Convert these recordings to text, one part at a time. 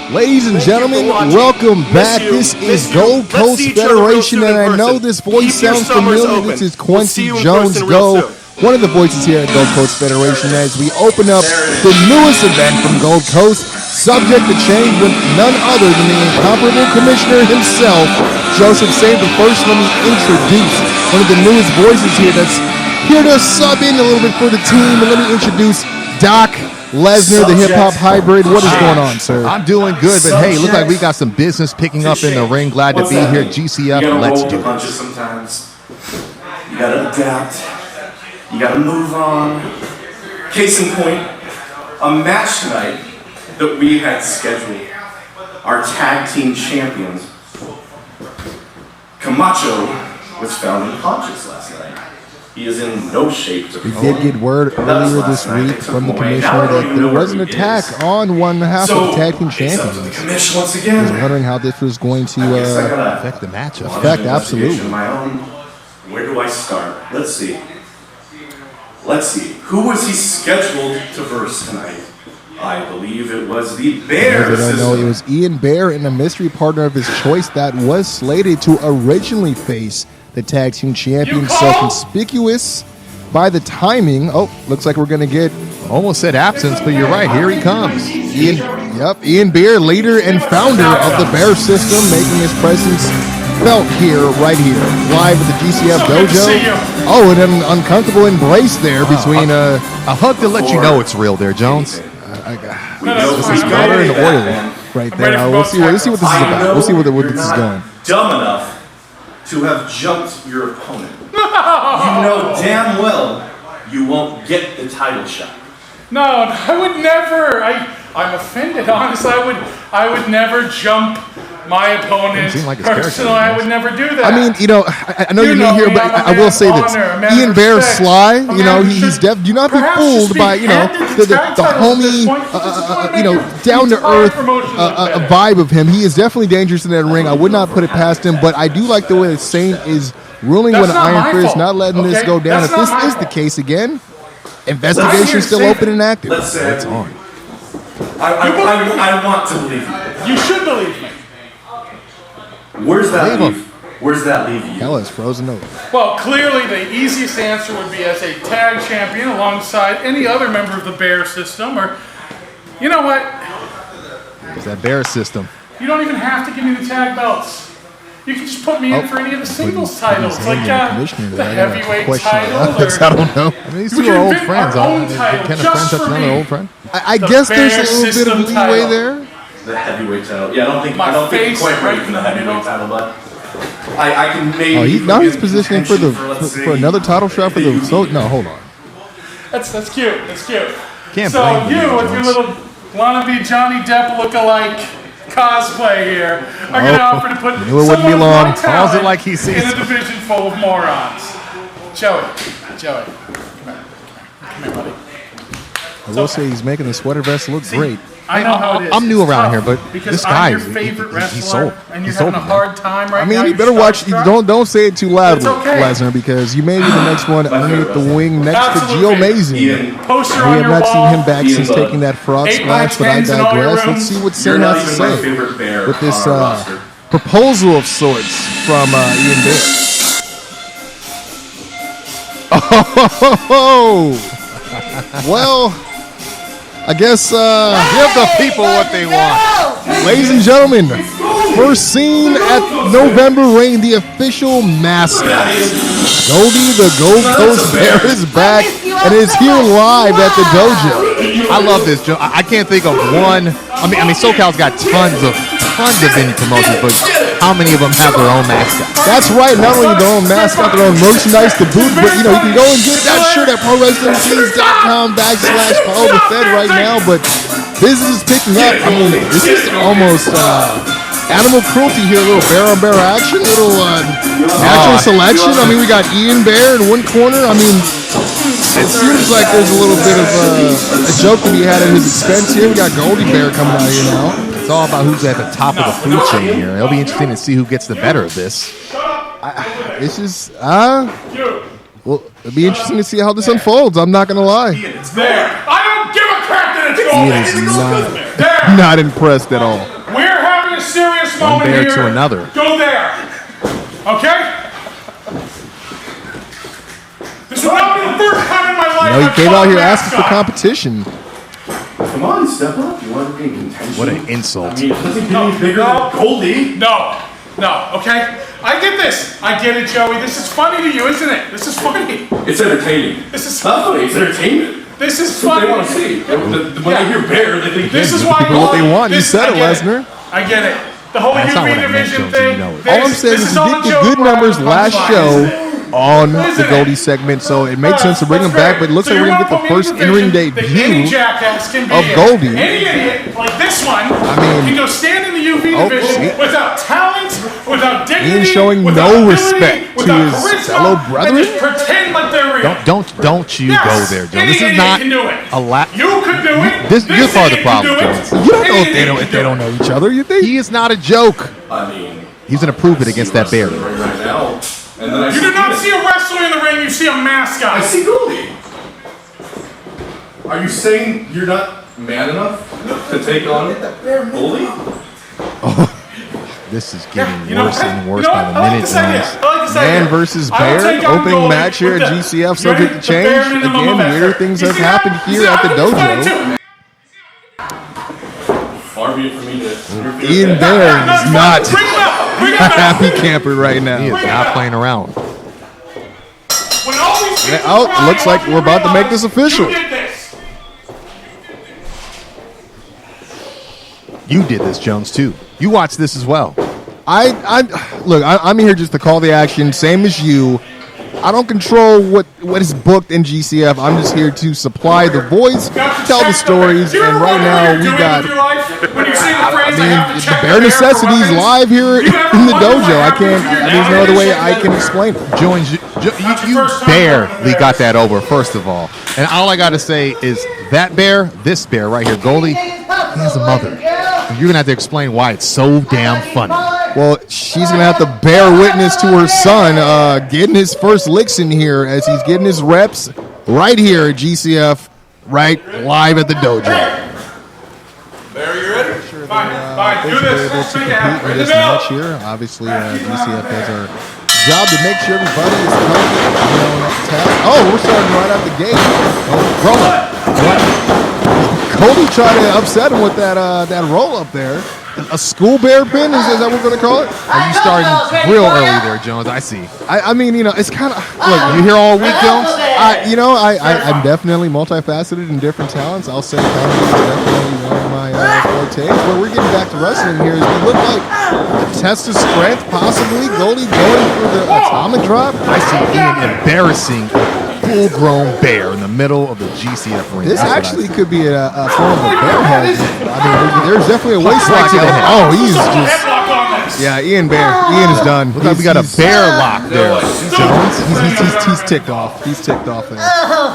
Ladies and gentlemen, welcome back. This is Gold Coast Federation, and I know this voice sounds familiar. This is Quincy Jones Go, one of the voices here at Gold Coast Federation, as we open up the newest event from Gold Coast, subject to change with none other than the incomparable commissioner himself, Joseph Saint. But first, let me introduce one of the newest voices here that's here to sub in a little bit for the team, and let me introduce Doc Lesnar, the hip-hop hybrid. What is going on, sir? I'm doing good, but hey, look like we got some business picking up in the ring. Glad to be here. GCF, let's do it. Sometimes you gotta adapt. You gotta move on. Case in point, a match tonight that we had scheduled. Our tag team champions, Camacho, was found unconscious last night. He is in no shape to perform. We did get word earlier this week from the commissioner that there was an attack on one half of the tag team champions. Once again. I was wondering how this was going to affect the matchup. Affect, absolutely. Where do I start? Let's see. Who was he scheduled to verse tonight? I believe it was the Bear. I don't know. It was Ian Bear and a mystery partner of his choice that was slated to originally face the tag team champions. So conspicuous by the timing. Oh, looks like we're going to get... Almost said absence, but you're right. Here he comes. Ian Bear, leader and founder of the Bear system, making his presence felt right here, live at the GCF dojo. Oh, and an uncomfortable embrace there between... a hug to let you know it's real there, Jones. This is butter and oil right there. We'll see what this is about. We'll see where this is going. Dumb enough to have jumped your opponent. You know damn well you won't get the title shot. No, I would never. I'm offended, honestly. I would never jump my opponent personally. I would never do that. I mean, I know you're new here, but I will say this. Ian Bear's sly, he's do not be fooled by, the homie, down-to-earth vibe of him. He is definitely dangerous in that ring. I would not put it past him, but I do like the way that Saint is ruling with an iron fist, not letting this go down. If this is the case again, investigation still open and active. Let's say it's on. I want to believe you. You should believe me. Where's that leave you? Hell is frozen over. Well, clearly the easiest answer would be as a tag champion alongside any other member of the Bear system, or, you know what? It's that Bear system. You don't even have to give me the tag belts. You can just put me in for any of the singles titles, like the heavyweight title. I don't know. I mean, these two are old friends. Can a friend touch another old friend? I guess there's a little bit of leeway there. The heavyweight title. Yeah, I don't think he's quite ready for the heavyweight title, but I can maybe. Now he's positioning for another title shot for the. No, hold on. That's cute. That's cute. Can't so you with your little wannabe Johnny Depp lookalike cosplay here are going to offer to put someone my talent like he sees in a division full of morons. Joey, come here, buddy. I will say he's making the sweater vest look great. I know how it is. I'm new around here, but this guy, your favorite he's sold. And you're having a hard time right now. I mean, you better watch. Don't say it too loudly, Lesnar, because you may be the next one underneath the wing next to Gio Amazing. We have not seen him back since taking that frog splash, but I digress. Let's see what Saint has to say with this proposal of sorts from Ian Bear. Oh, well. I guess give the people what they want. Ladies and gentlemen, first seen at November Rain, the official mascot. Goldie the Gold Coast Bear is back and is here live at the dojo. I love this, Joe. I can't think of one. I mean, SoCal's got tons of venue promotions, but how many of them have their own mascot? That's right. Not only their own mascot, their own merchandise to boot, but you can go and get that shirt at ProWrestlingTees.com/Follow the Fed right now. But business is picking up. I mean, this is almost animal cruelty here. A little bear on bear action, little natural selection. I mean, we got Ian Bear in one corner. I mean, it seems like there's a little bit of a joke to be had at his expense here. We got Goldie Bear coming out here now. It's all about who's at the top of the food chain here. It'll be interesting to see who gets the better of this. This is well, it'll be interesting to see how this unfolds. I'm not gonna lie. It's there. I don't give a crap that it's going. He is not impressed at all. next moment bear here. to another. Go there. Okay? This will not be the first time in my life. You know, he I've came fought out a here asking for mascot. competition. Come on, step up. You want to be in contention? What an insult. I mean, it doesn't get any bigger than Goldie. No, okay? I get this. I get it, Joey. This is funny to you, isn't it? This is funny. It's entertaining. This is not funny. It's entertainment. This is That's what funny. they want to see. When they hear bear, they think This is why People what they want. You said it, I get Lesnar. I get it. The whole That's not UV what I meant, division Jones, thing. you know it. All I'm saying is he all did a the joke good around numbers the last punchline, show isn't it? on the Isn't it? Goldie segment, so it makes sense to bring him That's back, fair. but it looks So like we're you going to get want the to put first me in a in-ring division that any debut jackass can be of in. Goldie. Any idiot like this one mean- can go stand in the UV Oh, division shit. without talent, without dignity, Ian showing without no ability, respect to without his charisma, fellow brethren? and just pretend like they're real. Don't you Yes, go there, Joe. any This is idiot not can do it. a lot. You could do it. This- you're part of the idiot problem, can do Jones. it. You don't know Any if they idiot don't, can if they do don't it. know each other. You think? He is not a joke. I mean, He's going to prove it against that bear. right now. And then I You do not see a wrestler in the ring, you see a mascot. I see Goldie. Are you saying you're not man enough to take on Goldie? This is getting You know, worse and worse you know by what? the I like minute, this idea. Jones. I like this idea. Man versus I will Bear, take on opening Goldie match here with at the- GCF, you ready? subject to The change. bare minimum Again, of weird effort. things You have see that? happened You here see at the that? I think it's dojo. funny, too. Far be it from me to. Ian Bear No, is not Bring him out. Bring him a out. happy camper right now. He is not playing around. When all these people Oh, cry, looks I like want you we're to about to make realize this official. You did this. You did this, Jones, too. You watched this as well. I'm here just to call the action, same as you. I don't control what is booked in GCF. I'm just here to supply the voice, tell the stories, Do you and ever right wonder now what you're we doing got. with your life? When you sing the phrase, I have to The check bare the bear for necessities weapons. live here You ever in the wonder what dojo. I happens can't. if you're There's no other way down I and can explain it. Jones, you your first time barely working with got that over, first of all. And all I got to say is that bear, this bear right here, Goldie, he has a mother. And you're going to have to explain why it's so damn funny. Well, she's gonna have to bear witness to her son getting his first licks in here as he's getting his reps right here at GCF, right live at the dojo. There, you ready? Fine. Do We're this. able Let's to make it compete happen. in Ring the this bell. match here. Obviously, GCF has our job to make sure everybody is healthy. At the task. Oh, we're starting right out the gate. Oh, roll up. Cody tried to upset him with that roll up there. A school bear pin? Is that what we're gonna call it? Are you starting real early there, Jones? I see. I mean, it's kind of Look, you here all week, Jones? I'm definitely multifaceted in different talents. I'll say comedy is definitely one of my fortes. Where we're getting back to wrestling here is we look like a test of strength, possibly. Goldie going for the atomic drop. I see Ian embarrassing a full-grown bear in the middle of the GCF ring. This That's what I actually see. could be a form of a bear head. I mean, there's definitely a waist lock. Oh, he's just. Headlock on this. Yeah, Ian is done. Look like we got a bear lock there. Jones, he's ticked off. He's ticked off there.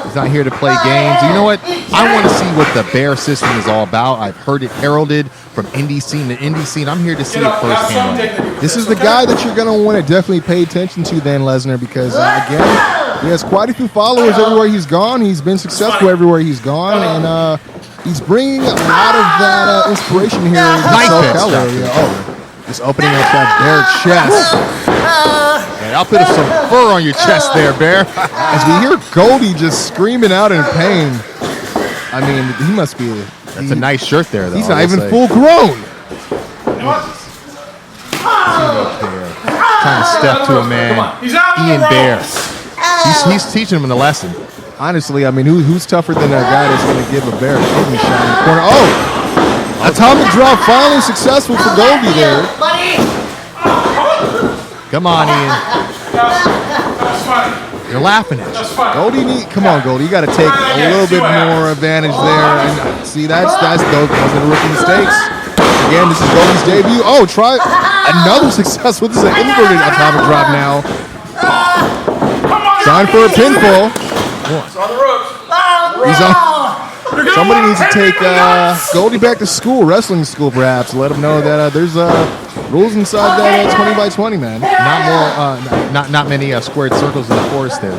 He's not here to play games. You know what? I want to see what the bear system is all about. I've heard it heralded from indie scene to indie scene. I'm here to see it firsthand. This is the guy that you're going to want to definitely pay attention to then, Lesnar, because, again, he has quite a few followers everywhere he's gone. He's been successful everywhere he's gone, and he's bringing a lot of that inspiration here in the SoCal area. Oh, just opening up that bear chest. And I'll put some fur on your chest there, bear. As we hear Goldie just screaming out in pain. I mean, he must be... That's a nice shirt there, though. He's not even full grown. Trying to step to a man. He's out on the Ian ropes. Bear. He's teaching him the lesson. Honestly, I mean, who's tougher than that guy that's going to give a bear a kidney shot in the corner? Oh! Atomic drop finally successful for Goldie there. Come on, Ian. That's funny. You're laughing at you. That's funny. Goldie, come on, Goldie. You got to take a little bit more advantage there. And see, that's those are the rookie mistakes. Again, this is Goldie's debut. Oh, try another success with this inverted atomic drop now. Trying for a pinfall. He's on the ropes. He's on. Somebody needs to take Goldie back to school, wrestling school perhaps. Let him know that there's rules inside that 20 by 20, man. Not many squared circles in the forest there.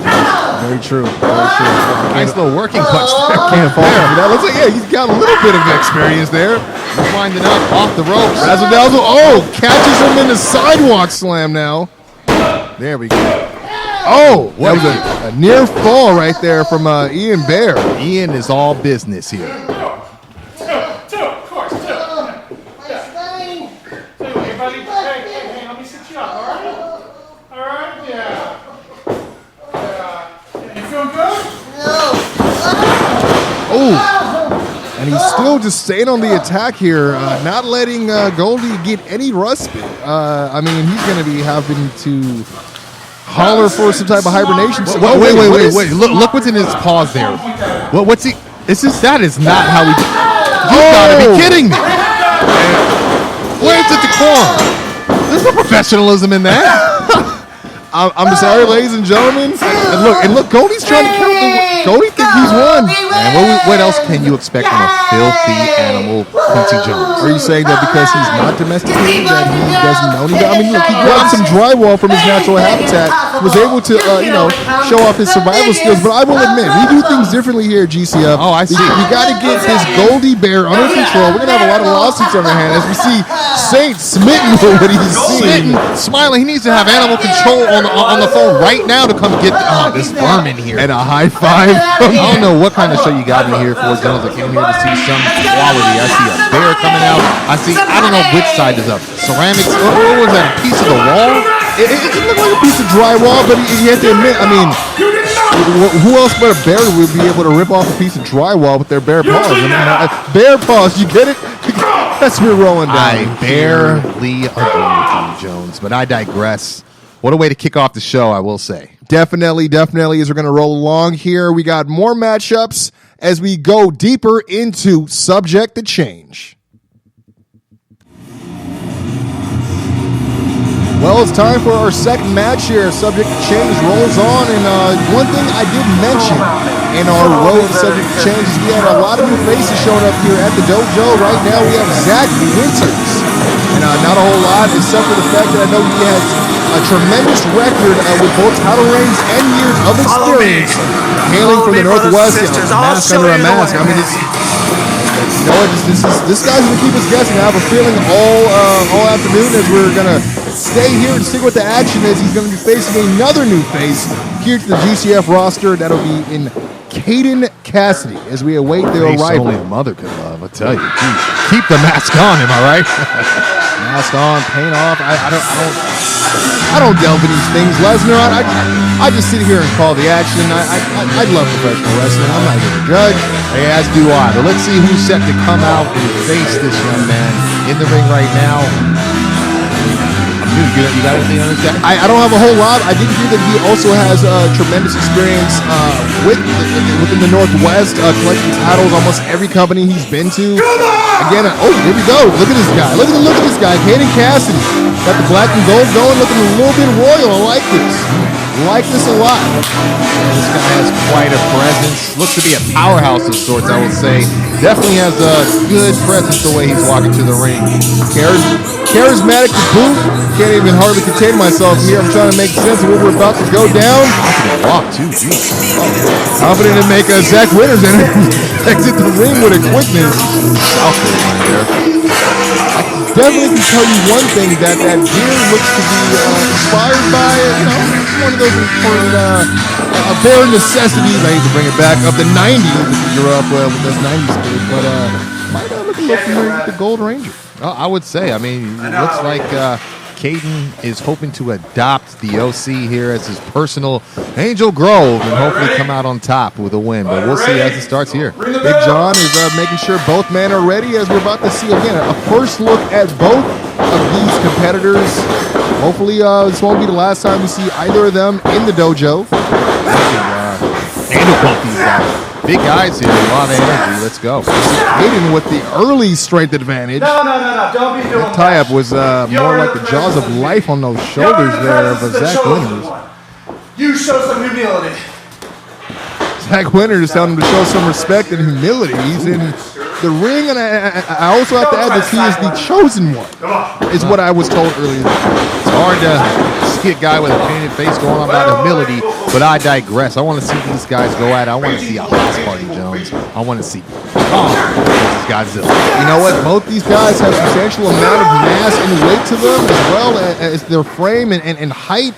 Very true. Very true. Nice little working punch there. Can't fall for that. Looks like, yeah, he's got a little bit of experience there. He's winding up off the ropes. Razzle-dazzle, catches him in the sidewalk slam now. There we go. Oh, that was a near fall right there from Ian Bear. Ian is all business here. Two, of course, two. Hey, buddy. Hey, let me sit you up, all right? All right, yeah. You feeling good? Oh, and he's still just staying on the attack here, not letting Goldie get any respite. I mean, he's going to be having to holler for some type of hibernation. Wait. Look what's in his paws there. What's he? That is not how he. You gotta be kidding me. Where's the decorum? There's no professionalism in that. I'm sorry, ladies and gentlemen. And look, Goldie's trying to count Goldie thinks he's won. Man, what else can you expect from a filthy animal, Quincy Jones? Are you saying that because he's not domesticated that he doesn't know anything? I mean, look, he grabbed some drywall from his natural habitat, was able to, show off his survival skills. But I will admit, we do things differently here at GCF. Oh, I see. We got to get this Goldie Bear under control. We're going to have a lot of lawsuits on our hands as we see Saint smitten for what he's seeing. Smiling, he needs to have animal control on the phone right now to come get this vermin here. And a high five. I don't know what kind of show you got me here for, Jones. I came here to see some quality. I see a bear coming out. I don't know which side is up. Ceramics. What was that? A piece of the wall? It looked like a piece of drywall, but you have to admit, I mean, who else but a bear would be able to rip off a piece of drywall with their bare paws? I mean, bare paws, you get it? That's me rolling down. I barely agree with you, Jones, but I digress. What a way to kick off the show, I will say. Definitely, as we're going to roll along here. We got more matchups as we go deeper into Subject to Change. Well, it's time for our second match here. Subject to Change rolls on, and one thing I did mention in our road to Subject to Change is we had a lot of new faces showing up here at the dojo. Right now we have Zach Winters, and not a whole lot except for the fact that I know he has a tremendous record with both title reigns and years of experience hailing from the Northwest. Mask under a mask. I mean, this guy's going to keep us guessing. I have a feeling all afternoon as we're going to stay here and stick with the action as he's going to be facing another new face here to the GCF roster. That'll be in Caden Cassidy as we await their arrival. Only a mother could love, I tell you. Geez. Keep the mask on, am I right? Mask on, paint off. I don't delve in these things, Lesnar. I just sit here and call the action. I love professional wrestling. I'm not here to judge. Hey, as do I. But let's see who's set to come out and face this young man in the ring right now. You got anything on this guy? I don't have a whole lot. I did hear that he also has tremendous experience within the Northwest, collecting titles almost every company he's been to. Again, here we go. Look at this guy. Look at this guy. Caden Cassidy. Got the black and gold going, looking a little bit royal. I like this. Like this a lot. This guy has quite a presence. Looks to be a powerhouse of sorts, I would say. Definitely has a good presence the way he's walking to the ring. Charismatic to boot. Can't even hardly contain myself here. I'm trying to make sense of what we're about to go down. Confident walk, too. Jeez. Confident to make Zach Winters exit the ring with a quickness. Definitely can tell you one thing, that gear looks to be inspired by, one of those important bare necessities. I hate to bring it back up the 90s if you grew up with those 90s kids, but might look a little familiar with the Gold Ranger. I would say. I mean, it looks like Caden is hoping to adopt the OC here as his personal Angel Grove and hopefully come out on top with a win. But we'll see as it starts here. Big John is making sure both men are ready as we're about to see, again, a first look at both of these competitors. Hopefully this won't be the last time we see either of them in the dojo. Handle pump these guys. Big guys here, a lot of energy. Let's go. Caden with the early strength advantage. No. Don't be doing that tie-up was more like the jaws of life on those shoulders there of Zach Winters. You show some humility. Zach Winters telling him to show some respect and humility. He's in the ring, and I also have to add that he is the chosen one, is what I was told earlier. It's hard to see a guy with a painted face going on about humility, but I digress. I want to see these guys go at it. I want to see a house party, Jones. I want to see versus Godzilla. You know what? Both these guys have substantial amount of mass and weight to them, as well as their frame and height.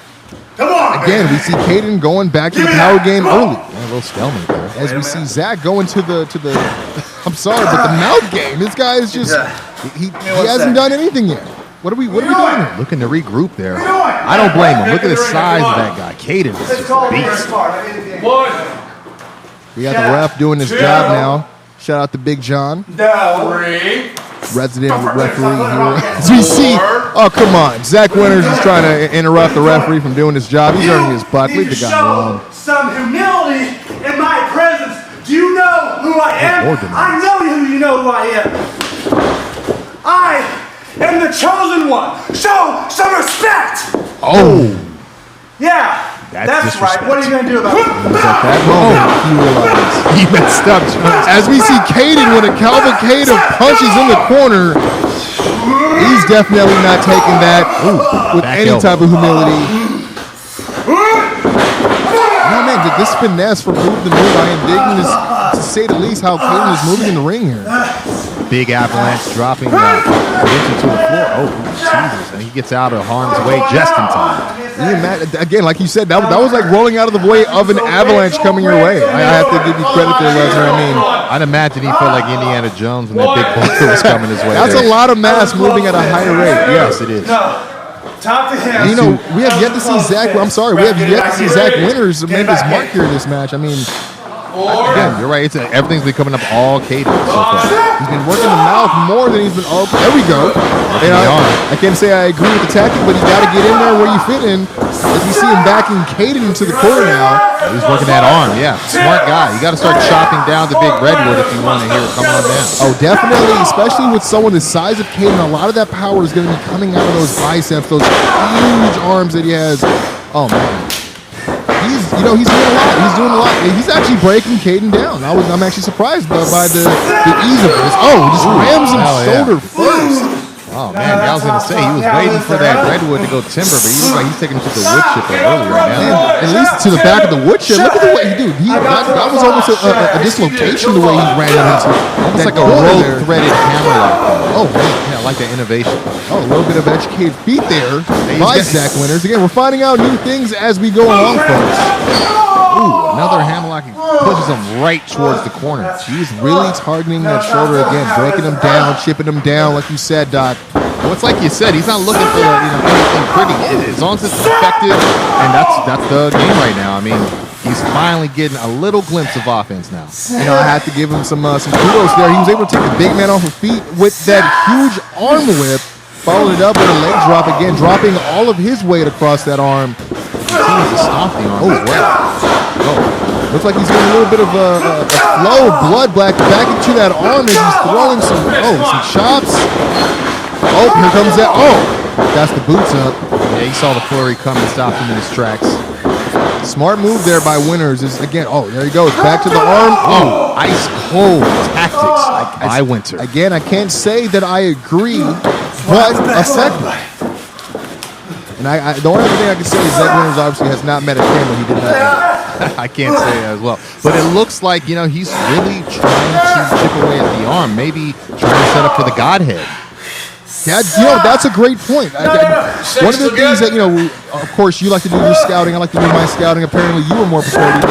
Come on, Again, we see Caden going back to the power game early. A little stalemate there. As we see Zach going to the I'm sorry, but the mouth game. This guy is just he hasn't done anything yet. What are we doing here? Looking to regroup there. I don't blame him. Look at the size of that guy. Caden is just a beast. We got the ref doing his job now. Shout out to Big John, resident referee here. As we see, oh come on, Zach Winters is trying to interrupt the referee from doing his job. He's earning his buck. Leave the guy alone. Some humility in my presence. Do you know who I am? I know you know who I am. I am the chosen one. Show some respect. Oh, Yeah, that's right. What are you gonna do about it? at that moment he realized he messed up. As we see Caden with a cavalcade of punches in the corner, he's definitely not taking that with any type of humility. Oh man, did this finesse for move the move? I am digging this, to say the least, how Caden is moving in the ring here. Big avalanche dropping Vincent to the floor. Oh, Jesus. And he gets out of harm's way just in time. Again, like you said, that was like rolling out of the way of an avalanche coming your way. I have to give you credit there, Lesnar. I mean, I'd imagine he felt like Indiana Jones when that big boulder was coming his way. that's a lot of mass moving at a higher rate. Yes, it is. Talk to him. And, you know, we have yet to see Zach. I'm sorry, we have yet to see Zach Winters make his mark here in this match. I mean, Again, you're right. Everything's been coming up all Caden so far. he's been working the mouth more than he's been. Oh, there we go. And I can't say I agree with the tactic, but you got to get in there where you fit in. As we see him backing Caden into the corner now. He's working that arm. Yeah, smart guy. You got to start chopping down the big redwood if you want to hear it come on down. Oh, definitely, especially with someone the size of Caden. A lot of that power is going to be coming out of those biceps, those huge arms that he has. Oh man. He's doing a lot. He's doing a lot. He's actually breaking Caden down. I'm actually surprised by the ease of this. Oh, just rams him shoulder first. Oh man, I was gonna say he was waiting for that redwood to go timber, but he looks like he's taking him to the wood chipper early right now. At least to the back of the wood chip. Look at the way he did. That was almost a dislocation the way he ran into. Almost like a rope-threaded hammerlock. Oh man. Yeah, I like that innovation. Oh, a little bit of educated feet there by Zach Winters. Again, we're finding out new things as we go along, folks. Ooh, another hammerlock. He pushes him right towards the corner. He's really targeting that shoulder again, breaking him down, chipping him down, like you said, Doc. Well, it's like you said, he's not looking for anything pretty. As long as it's effective, and that's the game right now. I mean, he's finally getting a little glimpse of offense now. You know, I have to give him some kudos there. He was able to take the big man off his feet with that huge arm whip, followed it up with a leg drop again, dropping all of his weight across that arm. Continues to stomp the arm as well. Looks like he's getting a little bit of a flow of blood back into that arm as he's throwing some chops. Oh, here comes that. Oh, that's the boots up. Yeah, he saw the flurry come and stopped him in his tracks. Smart move there by Winters. Is again. Oh, there he goes. Back to the arm. Oh, ice cold tactics by Winter. Again, I can't say that I agree, but effective. And the only other thing I can say is Zach Winters obviously has not met a camera. He did not. I can't say that as well. But it looks like, he's really trying to chip away at the arm. Maybe trying to set up for the Godhead. That's a great point. One of the things that, of course, you like to do your scouting. I like to do my scouting. Apparently, you were more prepared.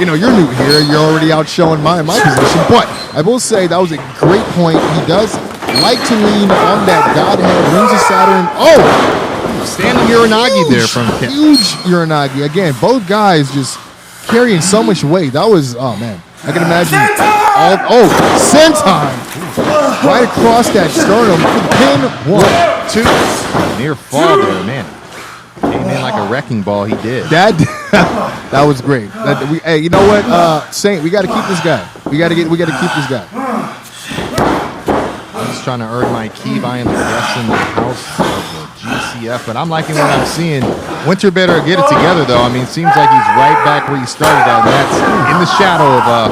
You're new here. You're already out showing my position. But I will say that was a great point. He does like to lean on that Godhead, Rings of Saturn. Oh! Standing Uranagi there from Kim. Huge Uranagi. Again, both guys just carrying so much weight. That was, oh man. I can imagine. Senton! Right across that sternum. Pin 1, 2. Near fall there, man. Came in like a wrecking ball, he did. That was great. Hey, you know what? Saint, we got to keep this guy. We got to keep this guy. I'm just trying to earn my key by in the guest in the house of the GC GCF, but I'm liking what I'm seeing. Winter better get it together, though. I mean, it seems like he's right back where he started at, and that's in the shadow of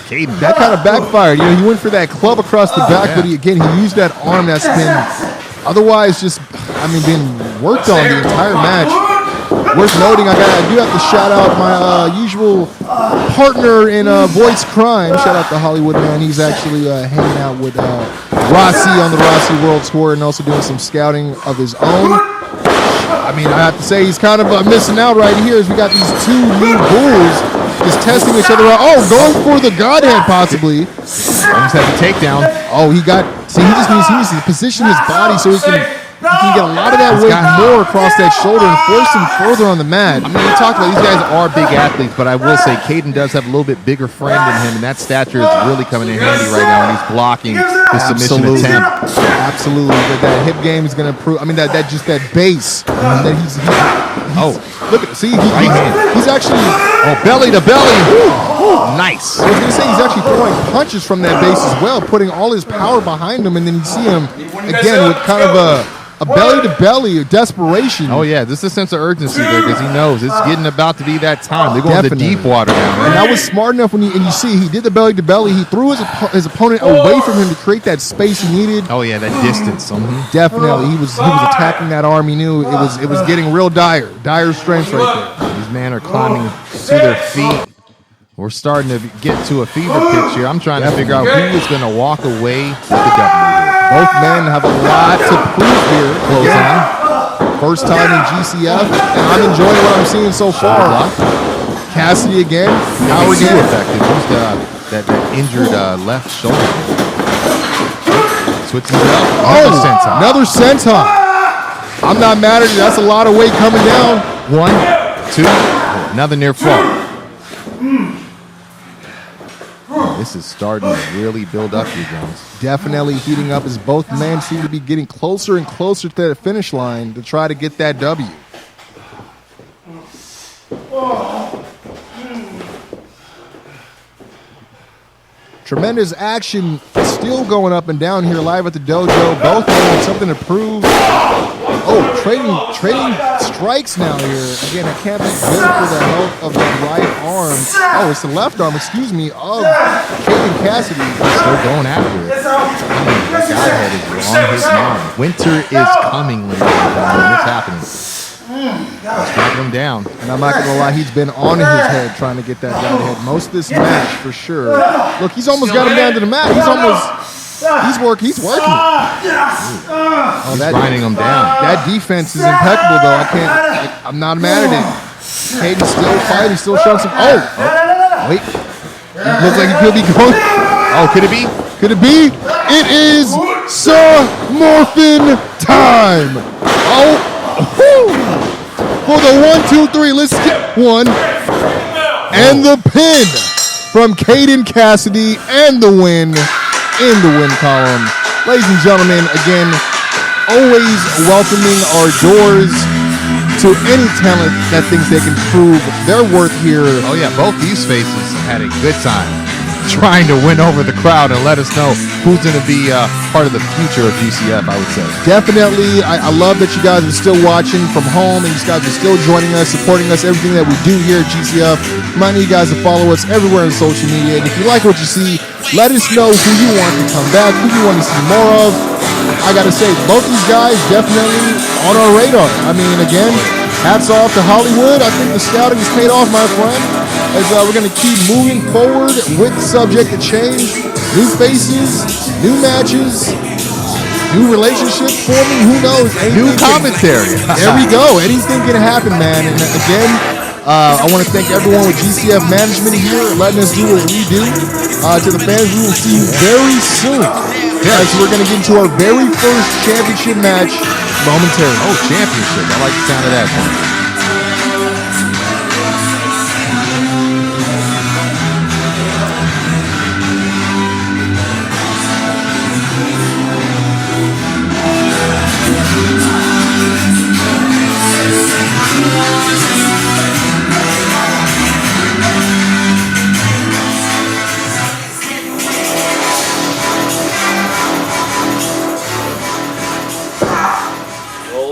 Caden. That kind of backfired. You know, he went for that club across the back, but he used that arm that's been otherwise just, being worked on the entire match. Worth noting, I do have to shout out my usual partner in Voice Crime. Shout out to Hollywood Man. He's actually hanging out with Rossi on the Rossi World Tour and also doing some scouting of his own. I have to say he's kind of missing out right here as we got these two new bulls just testing each other out. Oh, going for the Godhead possibly. Almost had the takedown. Oh, he just needs to position his body so he can get a lot of that weight more across that shoulder and force him further on the mat. I mean, we talked about these guys are big athletes, but I will say Caden does have a little bit bigger frame than him, and that stature is really coming in handy right now when he's blocking the submission attempt. Absolutely. That hip game is going to improve. That base. That he's look at he's actually belly to belly. Nice. I was going to say he's actually throwing punches from that base as well, putting all his power behind him, and then you see him again with kind of a belly-to-belly of desperation. Oh, yeah. There's a sense of urgency there because he knows it's getting about to be that time. They're going to deep water now. And that was smart enough when you see he did the belly-to-belly. He threw his opponent away from him to create that space he needed. Oh, yeah, that distance. Definitely. He was attacking that arm. He knew it was getting real dire strength right there. These men are climbing to their feet. We're starting to get to a fever pitch here. I'm trying to figure out who is going to walk away with the W here. Both men have a lot to prove here. First time in GCF, and I'm enjoying what I'm seeing so far. Cassidy again. Power game effective. Who's that injured left shoulder? Switching it up. Another senton. I'm not mad at it. That's a lot of weight coming down. 1, 2, another near fall. This is starting to really build up here, Jones. Definitely heating up as both men seem to be getting closer and closer to the finish line to try to get that W. Tremendous action still going up and down here live at the dojo. Both men with something to prove. Trading strikes now here. Again, it can't be good for the health of the right arm. Oh, it's the left arm, of Caden Cassidy. Still going after it. The Godhead is on his mind. Winter is coming, ladies and gentlemen. What's happening? Striking him down. And I'm not going to lie, he's been on his head trying to get that Godhead most of this match for sure. Look, he's almost got him down to the mat. He's working. He's grinding him down. That defense is impeccable, though. I'm not mad at it. Caden's still fighting, still showing some. Wait. Looks like he could be going. Could it be? Could it be? It is Sir Morphin time. For the 1, 2, 3. Let's get one. And the pin from Caden Cassidy and the win. In the win column. Ladies and gentlemen, again, always welcoming our doors to any talent that thinks they can prove their worth here. Oh yeah, both these faces had a good time trying to win over the crowd and let us know who's going to be part of the future of GCF, I would say. Definitely. I love that you guys are still watching from home and you guys are still joining us, supporting us, everything that we do here at GCF. Reminding you guys to follow us everywhere on social media. And if you like what you see, let us know who you want to come back, who you want to see more of. I got to say, both these guys definitely on our radar. Again, hats off to Hollywood. I think the scouting has paid off, my friend. As we're going to keep moving forward with the subject to change. New faces, new matches, new relationships forming. Who knows? New commentary. There we go. Anything can happen, man. And again, I want to thank everyone with GCF management here letting us do what we do. To the fans, we will see you very soon. As we're going to get into our very first championship match momentarily. Oh, championship. I like the sound of that one.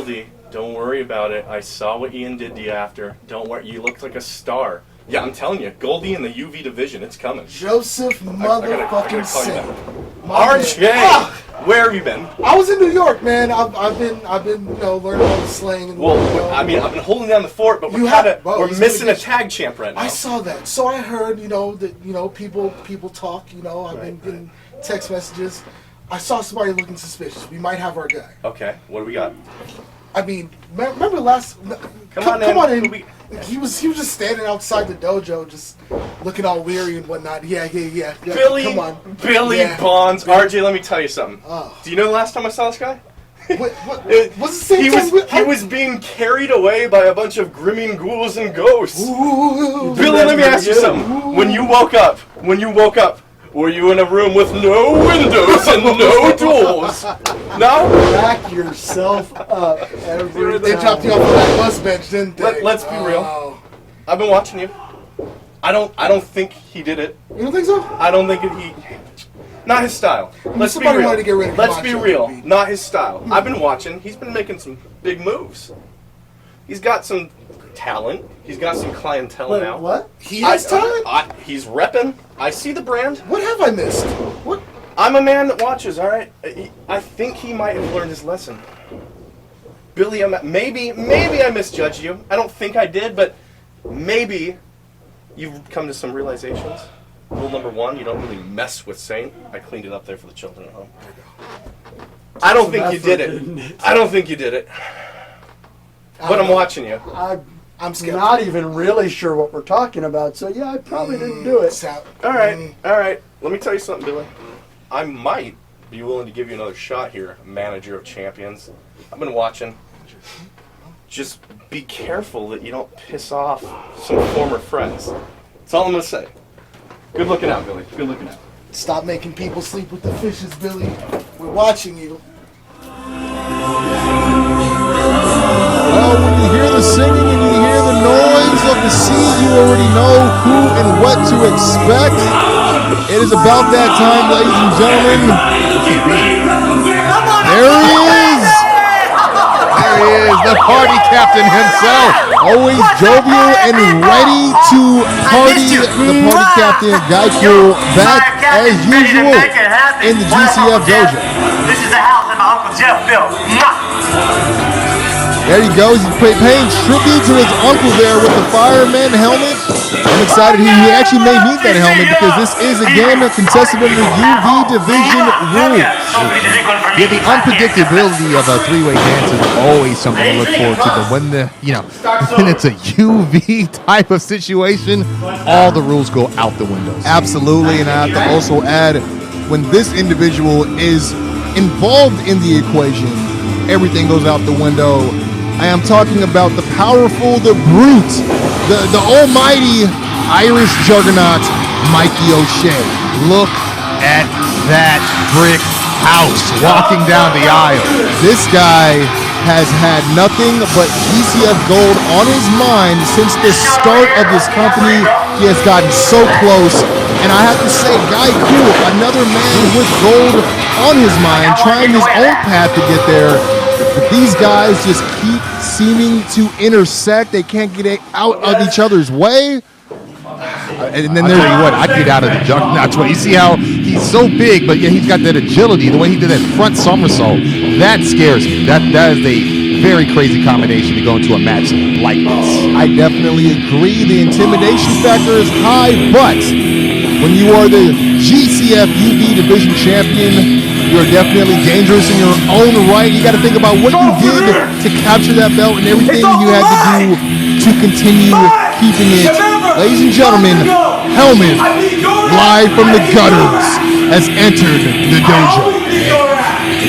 Goldie, don't worry about it. I saw what Ian did to you after. Don't worry, you looked like a star. Yeah, I'm telling you, Goldie in the UV division, it's coming. Joseph motherfucking Saint. RJ, where have you been? I was in New York, man. I've been learning all the slang. And, I've been holding down the fort, but we're missing a tag champ right now. I saw that, so I heard, that people talk. I've been getting text messages. I saw somebody looking suspicious. We might have our guy. Okay, what do we got? I mean, remember last? Come on in. He was just standing outside the dojo, just looking all weary and whatnot. Yeah. Billy, come on. Billy Bonds. RJ, let me tell you something. Oh. Do you know the last time I saw this guy? What was the same time? He was being carried away by a bunch of grimming ghouls and ghosts. Ooh, Billy, let me ask you something. When you woke up, were you in a room with no windows and no doors? No? Back yourself up. They dropped you off of that bus bench, didn't they? Let's be real. I've been watching you. I don't think he did it. You don't think so? I don't think he. Not his style. Let's be real. Wanted to get rid of Let's be real. Not his style. I've been watching. He's been making some big moves. He's got some talent. He's got some clientele now. What? He has talent? He's repping. I see the brand. What have I missed? What? I'm a man that watches, all right? I think he might have learned his lesson. Billy, maybe I misjudged you. I don't think I did, but maybe you've come to some realizations. Rule number 1, you don't really mess with Saint. I cleaned it up there for the children at home. I don't think you did it. I don't think you did it. But I'm watching you. I'm skeptical. Not even really sure what we're talking about, so yeah, I probably didn't do it. All right. Let me tell you something, Billy. I might be willing to give you another shot here, manager of champions. I've been watching. Just be careful that you don't piss off some former friends. That's all I'm going to say. Good looking out, Billy. Good looking out. Stop making people sleep with the fishes, Billy. We're watching you. Well, when you hear the singing and you hear the noise of the sea, you already know who and what to expect. It is about that time, ladies and gentlemen. There he is. There he is, the party captain himself. Always jovial and ready to party. The party captain, Gaiku, back as usual in the GCF dojo. This is the house that my Uncle Jeff built. There he goes. He's paying tribute to his uncle there with the fireman helmet. I'm excited. He actually made me that helmet because this is a game contested under UV division rules. Yeah, the unpredictability of a three-way dance is always something to look forward to. But when when it's a UV type of situation, all the rules go out the window. Absolutely, and I have to also add, when this individual is involved in the equation, everything goes out the window. I am talking about the powerful, the brute, the almighty Irish juggernaut, Mikey O'Shea. Look at that brick house walking down the aisle. This guy has had nothing but GCF gold on his mind since the start of this company. He has gotten so close, and I have to say, Guy Cool, another man with gold on his mind, trying his own path to get there. But these guys just keep seeming to intersect. They can't get out of each other's way. And then there's what I'd get out of the juggernaut's way. You see how he's so big, but yeah, he's got that agility. The way he did that front somersault, that scares me. That is a very crazy combination to go into a match like this. I definitely agree. The intimidation factor is high, but when you are the GCF UV Division Champion, you're definitely dangerous in your own right. You got to think about what you did to capture that belt and everything you had to do to continue keeping it. Ladies and gentlemen, Helmuth, live from the gutters, has entered the dojo.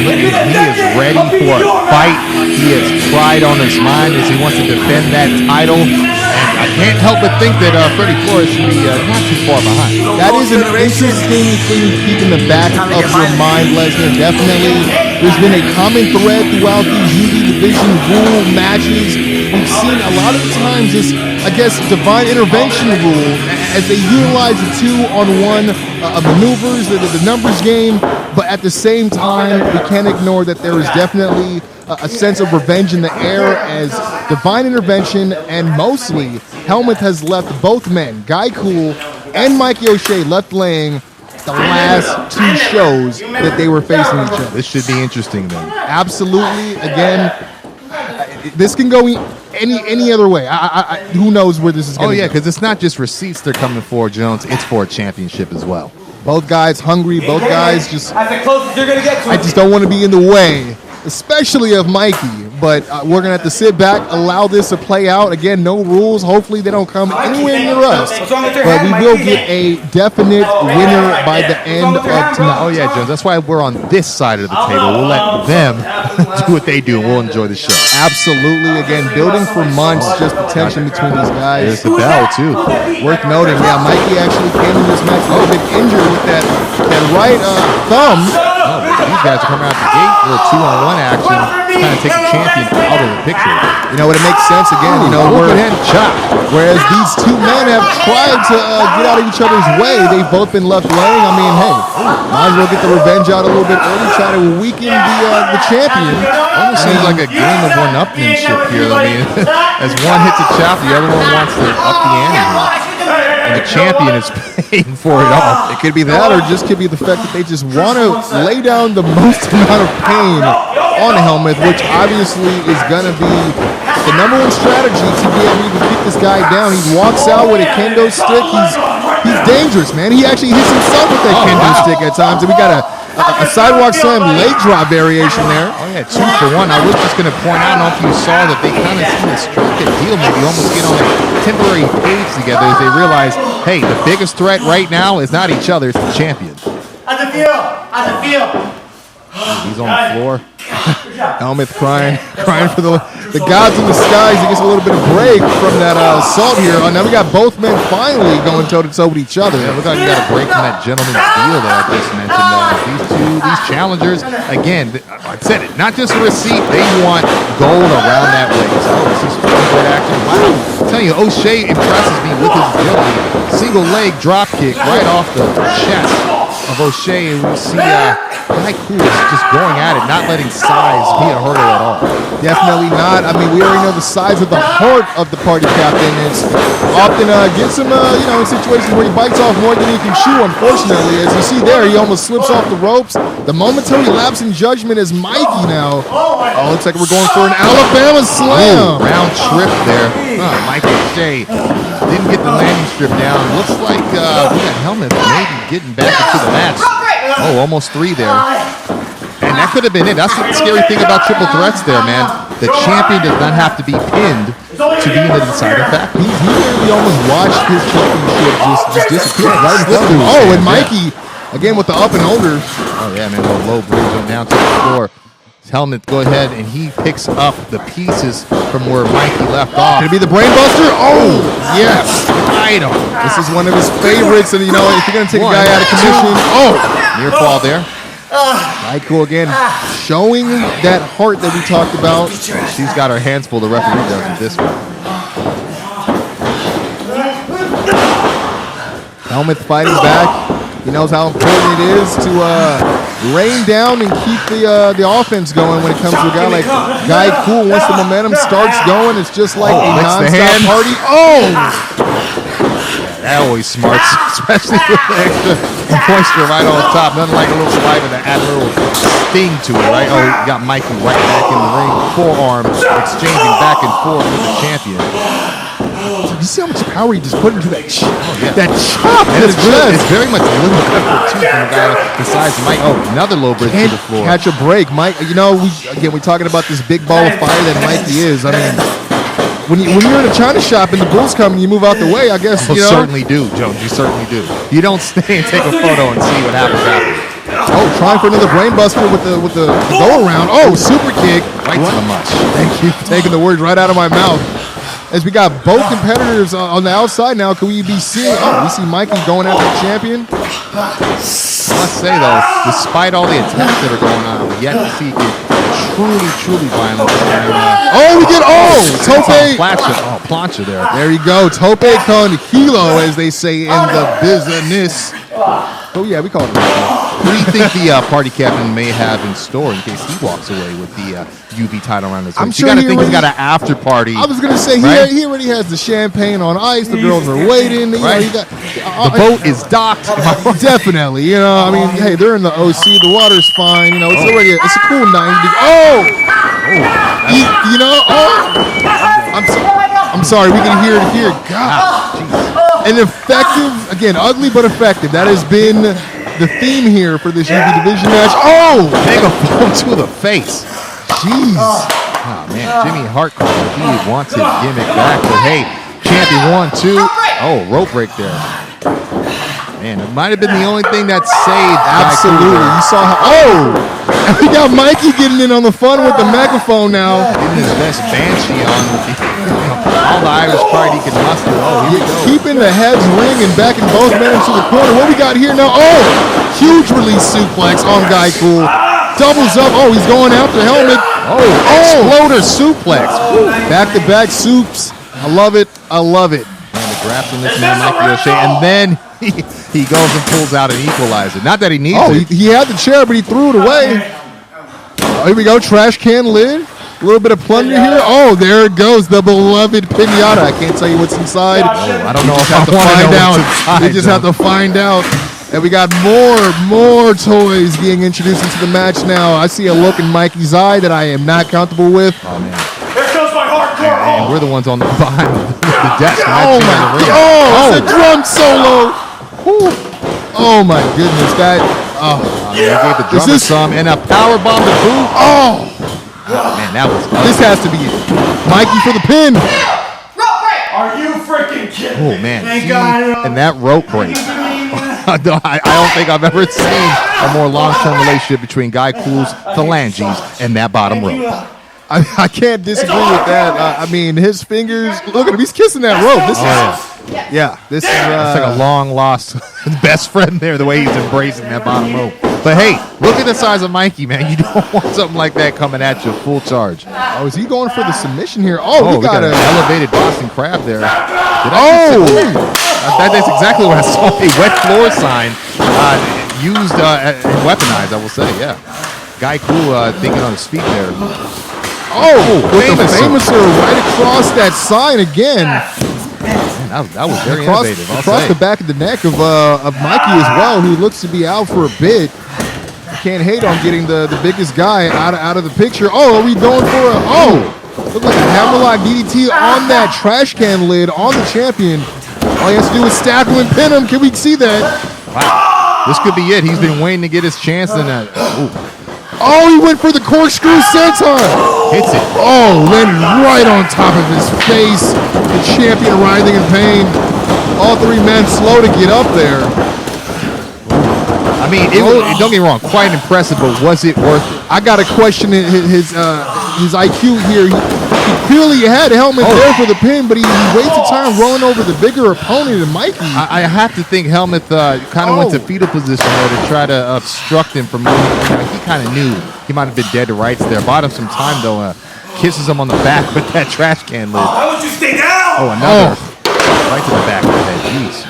Look at him. He is ready for a fight. He has pride on his mind as he wants to defend that title. And I can't help but think that Freddie Flores should be not too far behind. That is an interesting thing to keep in the back of your mind, Lesnar. Definitely, there's been a common thread throughout these UV division rule matches, we've seen a lot of the times this, I guess, divine intervention rule as they utilize the 2-on-1 maneuvers, the numbers game, but at the same time, we can't ignore that there is definitely a sense of revenge in the air as divine intervention and mostly Helmuth has left both men, Guy Cool and Mikey O'Shea, left laying the last 2 shows that they were facing each other. This should be interesting then. Absolutely. Again, this can go any other way. Who knows where this is going to go. Oh, yeah, because it's not just receipts they're coming for, Jones. It's for a championship as well. Both guys hungry. Both guys just... That's the closest you're going to get to I just don't want to be in the way, especially of Mikey. But we're going to have to sit back, allow this to play out. Again, no rules. Hopefully they don't come anywhere near us. But we will get a definite winner by the end of tonight. Oh, yeah, Jones. That's why we're on this side of the table. We'll let them do what they do, and we'll enjoy the show. Absolutely. Again, building for months, just the tension between these guys. There's the bell, too. Worth noting, yeah, Mikey actually came in this match a little bit injured with that right thumb. Oh, these guys are coming out the gate. A little 2-on-1 action. Trying to take the champion out of the picture. You know what? It makes sense again. You know, whereas these 2 men have tried to get out of each other's way, they've both been left laying. I mean, hey, might as well get the revenge out a little bit early, try to weaken the champion. Almost seems like a game of one-upmanship here. I mean, as one hits a chop, the other one wants to up the ante. And the champion is paying for it all. It could be that, or just could be the fact that they just want to lay down the most amount of pain on Helmuth, which obviously is going to be the number one strategy to be able to get this guy down. He walks out with a kendo stick. He's dangerous, man. He actually hits himself with that kendo stick at times. And we got a sidewalk slam leg drop variation there. Oh, yeah, 2 for 1. I was just going to point out, I don't know if you saw that they kind of seem to strike a deal, maybe almost get on a temporary page together as they realize, hey, the biggest threat right now is not each other, it's the champion. How's it feel? How's it feel? He's on the floor. Helmuth crying for the gods in the skies. He gets a little bit of break from that assault here. Now we got both men finally going toe-to-toe with each other. Yeah, look like you got a break from that gentleman's deal that I just mentioned. These challengers, again, I said it, not just a receipt, they want gold around that waist. Oh, this is great action. Wow. I'm telling you, O'Shea impresses me with his agility. Single leg drop kick right off the chest of O'Shea, and we see Guy Cool just going at it, not letting size be a hurdle at all. Definitely not. I mean, we already know the size of the heart of the party captain. It's often gets him, in situations where he bites off more than he can chew, unfortunately. As you see there, he almost slips off the ropes. The momentary lapse in judgment is Mikey now. Oh, looks like we're going for an Alabama slam. Round trip there. Mikey O'Shea didn't get the landing strip down. Looks like we got Helmuth maybe getting back into the match. Oh, almost 3 there. And that could have been it. That's the scary thing about triple threats there, man. The champion does not have to be pinned to be in the deciding factor. He really almost watched his championship just disappear right in front of him. Oh, and Mikey, again with the up and over. Oh, yeah, man, a little low bridge on down to the floor. Helmuth, go ahead, and he picks up the pieces from where Mikey left off. Could it be the brain buster? Oh, yes. Item. This is one of his favorites, and if you're going to take a guy out of commission, near fall there. Michael again showing that heart that we talked about. She's got her hands full. The referee does with this one. Helmuth fighting back. He knows how important it is to rain down and keep the offense going when it comes to a guy like Guy Cool. Once the momentum starts going, it's just like a non-stop party. That always smarts, especially with the extra moisture right on top. Nothing like a little saliva that add a little sting to it, right? Oh, you got Mikey right back in the ring, forearms exchanging back and forth with the champion. You see how much power he just put into that chop? That chop! And it's very much a little effort, too, from a guy besides Mike. Oh, another low bridge to the floor. Catch a break. Mike, we're talking about this big ball of fire that Mikey is. I mean, when you're in a China shop and the bull's coming, you move out the way, I guess. You certainly do, Jones. You certainly do. You don't stay and take a photo and see what happens after. Oh, trying for another brain buster with the go around. Oh, super kick. Right to the much. Thank you for taking the words right out of my mouth. as we got both competitors on the outside now. Can we be seeing? Oh, we see Mikey going after the champion. I must say though, despite all the attacks that are going on, we yet to see it truly violent. We get Tope. Plancha there. There you go, Tope con Hilo, as they say in the business. Oh yeah, we call it. What do you think the party captain may have in store in case he walks away with the UV title around his waist? I'm sure you got to think he's got an after party. I was gonna say right? he already has the champagne on ice. The girls are waiting. Right. The boat is docked. Definitely. You know, I mean, hey, they're in the OC. The water's fine. You know, it's already it's a cool night. I'm sorry. We can hear it here. God, an effective, again, ugly but effective. That has been the theme here for this UV division match. Megaphone to the face. Jeez. Oh man, Jimmy Hartcroft, he wants his gimmick back, but hey, champion 1, 2. Oh, rope break there. Man, it might have been the only thing that saved. Absolutely. You saw how. And we got Mikey getting in on the fun with the megaphone now. Getting his best banshee on with all the Irish pride he can muster. Oh, here we go. Keeping the heads ringing, backing both men into the corner. What we got here now? Huge release suplex on Guy Cool. Doubles up. He's going after Helmuth. Exploder suplex. Back-to-back soups. I love it. And the grabs on this man, Mikey O'Shea, and then he goes and pulls out an equalizer. Not that he needs it. He had the chair, but he threw it away. Here we go. Trash can lid. A little bit of plunder here. There it goes. The beloved pinata. I can't tell you what's inside. I don't know if have to find out. We just have to find out. And we got more toys being introduced into the match now. I see a look in Mikey's eye that I am not comfortable with. Oh man. Here comes my hardcore home. And we're the ones on the behind the desk. It's a drum solo. Oh my goodness, that. He gave the drummer some and a power bomb to boot. Man, that was. This has to be it. Mikey for the pin. Are you freaking kidding me? Oh man, and that rope break. I don't think I've ever seen a more long-term relationship between Guy Cool's phalanges and that bottom rope. I can't disagree with that. I mean, his fingers. Look at him. He's kissing that rope. This is It's like a long-lost best friend there, the way he's embracing that bottom rope. But hey, look at the size of Mikey, man. You don't want something like that coming at you full charge. Is he going for the submission here? We got an elevated Boston Crab there. That's exactly what I saw. A wet floor sign used and weaponized, I will say, yeah. Guy Cool thinking on his feet there. With the famouser right across that sign again. Man, that was very innovative. Across the back of the neck of Mikey as well, who looks to be out for a bit. Can't hate on getting the biggest guy out of the picture. Are we going for look like a hammerlock DDT on that trash can lid on the champion. All he has to do is stack him and pin him. Can we see that? Wow. This could be it. He's been waiting to get his chance. And he went for the corkscrew senton. Hits it. Landed right on top of his face. The champion writhing in pain. All three men slow to get up there. I mean, don't get me wrong, quite impressive, but was it worth it? I got to question his IQ here. He clearly had Helmuth there for the pin, but he wasted time rolling over the bigger opponent than Mikey. I have to think Helmuth kind of went to fetal position there to try to obstruct him from moving. He kind of knew he might have been dead to rights there. Bought him some time, though. Kisses him on the back with that trash can lid. Why don't you stay down? Another. Right to the back of the head. Jeez.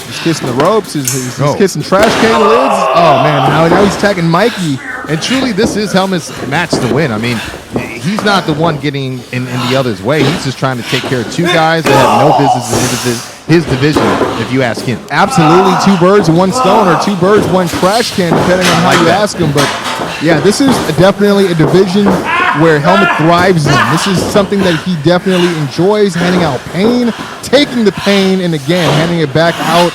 He's kissing the ropes. He's kissing trash can lids. Oh, man. Now he's tagging Mikey. And truly, this is Helmuth's match to win. I mean, he's not the one getting in the other's way. He's just trying to take care of two guys that have no business in his division, if you ask him. Absolutely. 2 birds, 1 stone, or 2 birds, 1 trash can, depending on how you ask him. But, yeah, this is definitely a division where Helmuth thrives in. This is something that he definitely enjoys, handing out pain, taking the pain, and, again, handing it back out.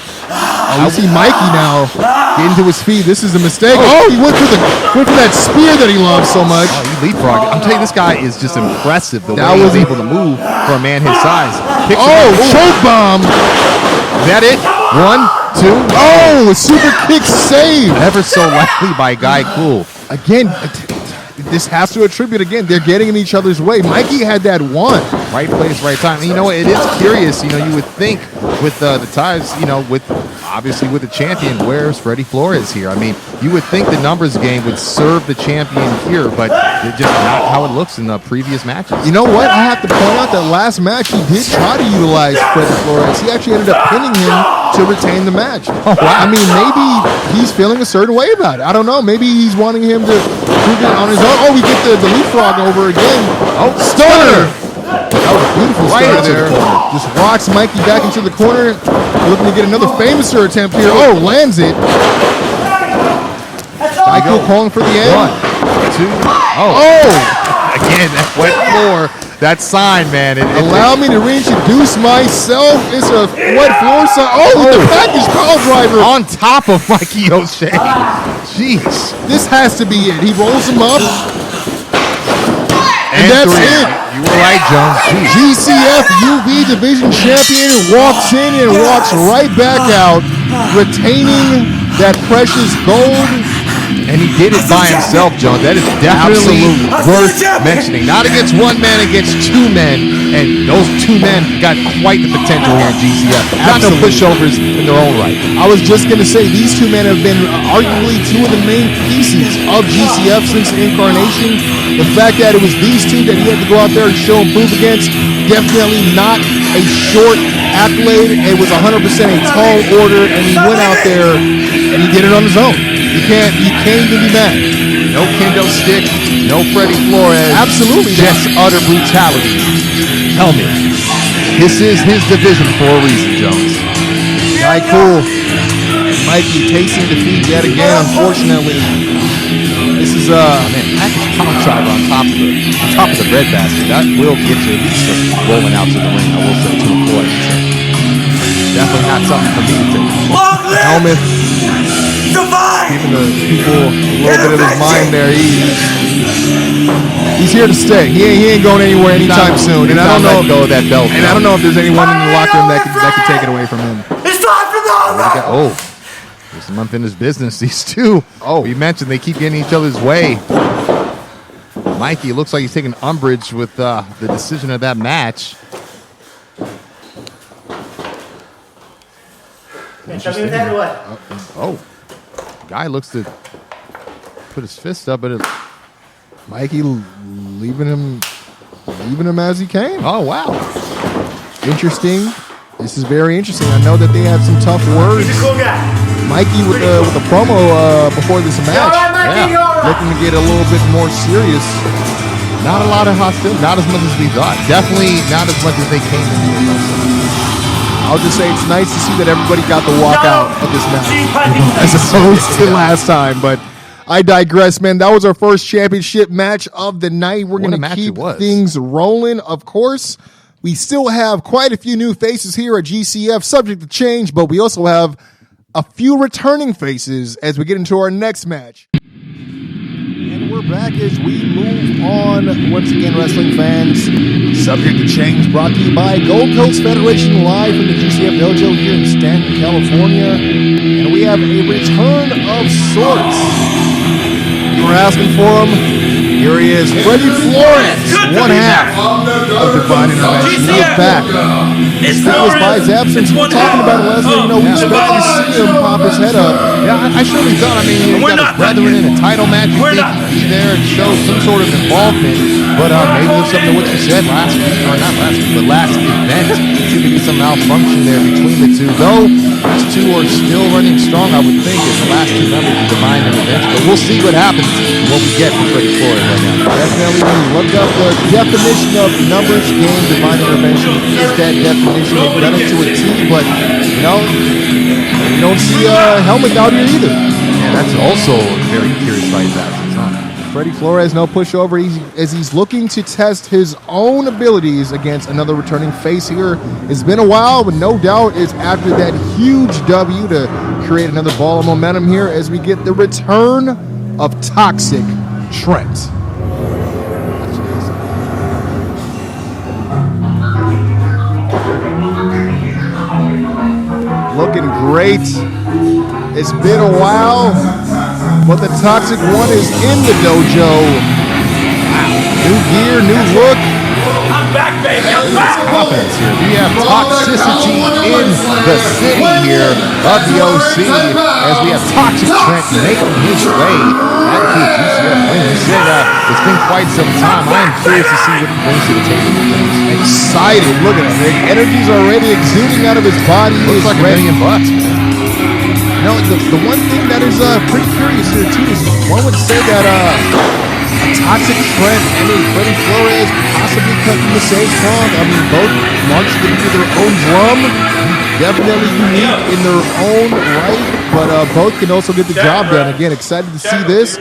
We see Mikey now getting to his feet. This is a mistake. He went for that spear that he loves so much. He leapfrogged. I'm telling you, this guy is just impressive the way he's able to move for a man his size. Choke bomb. Is that it? 1, 2. A super kick save. Ever so lightly by Guy Cool. Again, this has to attribute again. They're getting in each other's way. Mikey had that one. Right place, right time. And you know, it is curious. You know, you would think with the ties, you know, with obviously with the champion, where's Freddie Flores here? I mean, you would think the numbers game would serve the champion here, but it's just not how it looks in the previous matches. You know what? I have to point out that last match he did try to utilize Freddie Flores. He actually ended up pinning him to retain the match. Oh, wow. I mean, maybe he's feeling a certain way about it. I don't know. Maybe he's wanting him to prove it on his own. Oh, we get the leapfrog over again. Oh, stunner! That was a beautiful Right stunner there. Just rocks Mikey back into the corner. Looking to get another famouser attempt here. Oh, lands it. Michael calling for the end. 1, 2. Oh. Again, that wet floor. That sign, man. Allow me to reintroduce myself. It's a wet floor sign. Oh, the package power driver. On top of Mikey O'Shea. Jeez. This has to be it. He rolls him up. And that's 3. it. You were right, Jones. Jeez. GCF UV Division Champion walks in and walks right back out, retaining that precious gold. And he did it by himself, Jones. That is definitely worth mentioning. Not against one man, against 2 men. And those 2 men got quite the potential here in GCF. Not no pushovers in their own right. I was just going to say, these 2 men have been arguably 2 of the main pieces of GCF since the incarnation. The fact that it was these 2 that he had to go out there and show and prove against, definitely not a short accolade. It was 100% a tall order, and he went out there and he did it on his own. You can't even be mad. No kendo stick, no Freddie Flores. Absolutely Just utter brutality. Helmuth. This is his division for a reason, Jones. All right, cool. Mikey tasting defeat yet again, unfortunately. This is package power driver on top of the breadbasket. That will get you at least rolling out to the ring. I will say to the floor. Definitely not something for me to take. Helmuth giving the people a little bit of his mind there. He's here to stay. He ain't going anywhere anytime soon. And I don't know. Go of that belt. And I don't know if there's anyone in the locker room that could take it away from him. It's time for the Oh, there's some unfinished business. These 2. Oh, we mentioned they keep getting each other's way. Mikey, it looks like he's taking umbrage with the decision of that match. Oh, guy looks to put his fist up, but Mikey leaving him as he came. oh wow, Interesting. This is very interesting. I know that they had some tough words. He's a cool guy. Mikey with the promo before this match, You all right, Mikey? You all right? looking to get a little bit more serious. not a lot of hostility, not as much as we thought. Definitely not as much as they came in here. I'll just say it's nice to see that everybody got the walk out of this match as opposed to last time. But I digress, man. That was our first championship match of the night. We're going to keep things rolling, of course. We still have quite a few new faces here at GCF, subject to change, but we also have a few returning faces as we get into our next match. And we're back as we move on. Once again, wrestling fans, subject to change, brought to you by Gold Coast Federation, live from the GCF Dojo here in Stanton, California. And we have a return of sorts. You were asking for him. Here he is, Freddie Flores, one half of Divine Intervention. He's back. That was by his absence. We were talking about it last night. We expected to see him pop his head up. Yeah, I surely thought. I mean, he got his brethren in a title match. You think he'd be there and show some sort of involvement. But maybe there's something to what you said last week, or not last week, but last event. Seemed to be some malfunction there between the two. Though these two are still running strong, I would think, as the last two members of Divine Intervention. But we'll see what happens and what we get from Freddie Flores right now. Definitely, when you look up the definition of numbers game, Divine Intervention is that definition. They've done it to a T, but, you know, you don't see Helmuth out here either. Yeah, that's also very curious by his absence, huh? Freddie Flores, no pushover, as he's looking to test his own abilities against another returning face here. It's been a while, but no doubt it's after that huge W to create another ball of momentum here as we get the return of Toxic Trent. Looking great. It's been a while, but the Toxic One is in the dojo New gear, new look. I'm back, baby. I'm back. Confidence here. We have toxicity in the city here of the OC as we have Toxic Trent making his way back to the GCF win. You said it's been quite some time. I am curious to see what he brings to the table. Excited. Look at him. The energy's already exuding out of his body. Looks like $1 million. You know, the one thing that is pretty curious here, too, is one would say that Toxic Trent and Freddie Flores possibly cut from the same cloth. I mean, both marks can do their own drum. Definitely unique in their own right, but both can also get the job done. Again, excited to see this.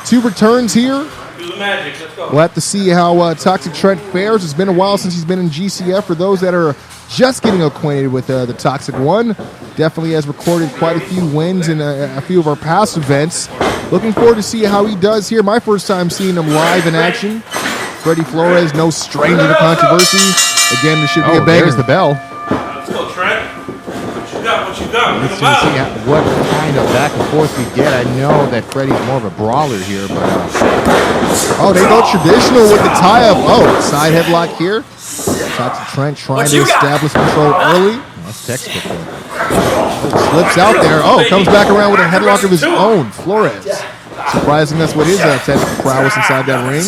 2 returns here. Do the magic. Let's go. We'll have to see how Toxic Trent fares. It's been a while since he's been in GCF. For those that are just getting acquainted with the Toxic One, definitely has recorded quite a few wins in a few of our past events. Looking forward to see how he does here. My first time seeing him live in action. Freddie Flores, no stranger to controversy. Again, this should be a banger. There's the bell. Let's go, Trent. What you got? What you got? Let's see what kind of back and forth we get. I know that Freddie's more of a brawler here, but they go traditional with the tie-up. Side headlock here. Toxic Trent trying to establish control early. that's textbook there. Slips out there. Comes back around with a headlock of his own. Flores. Surprising us with his technical prowess inside that ring.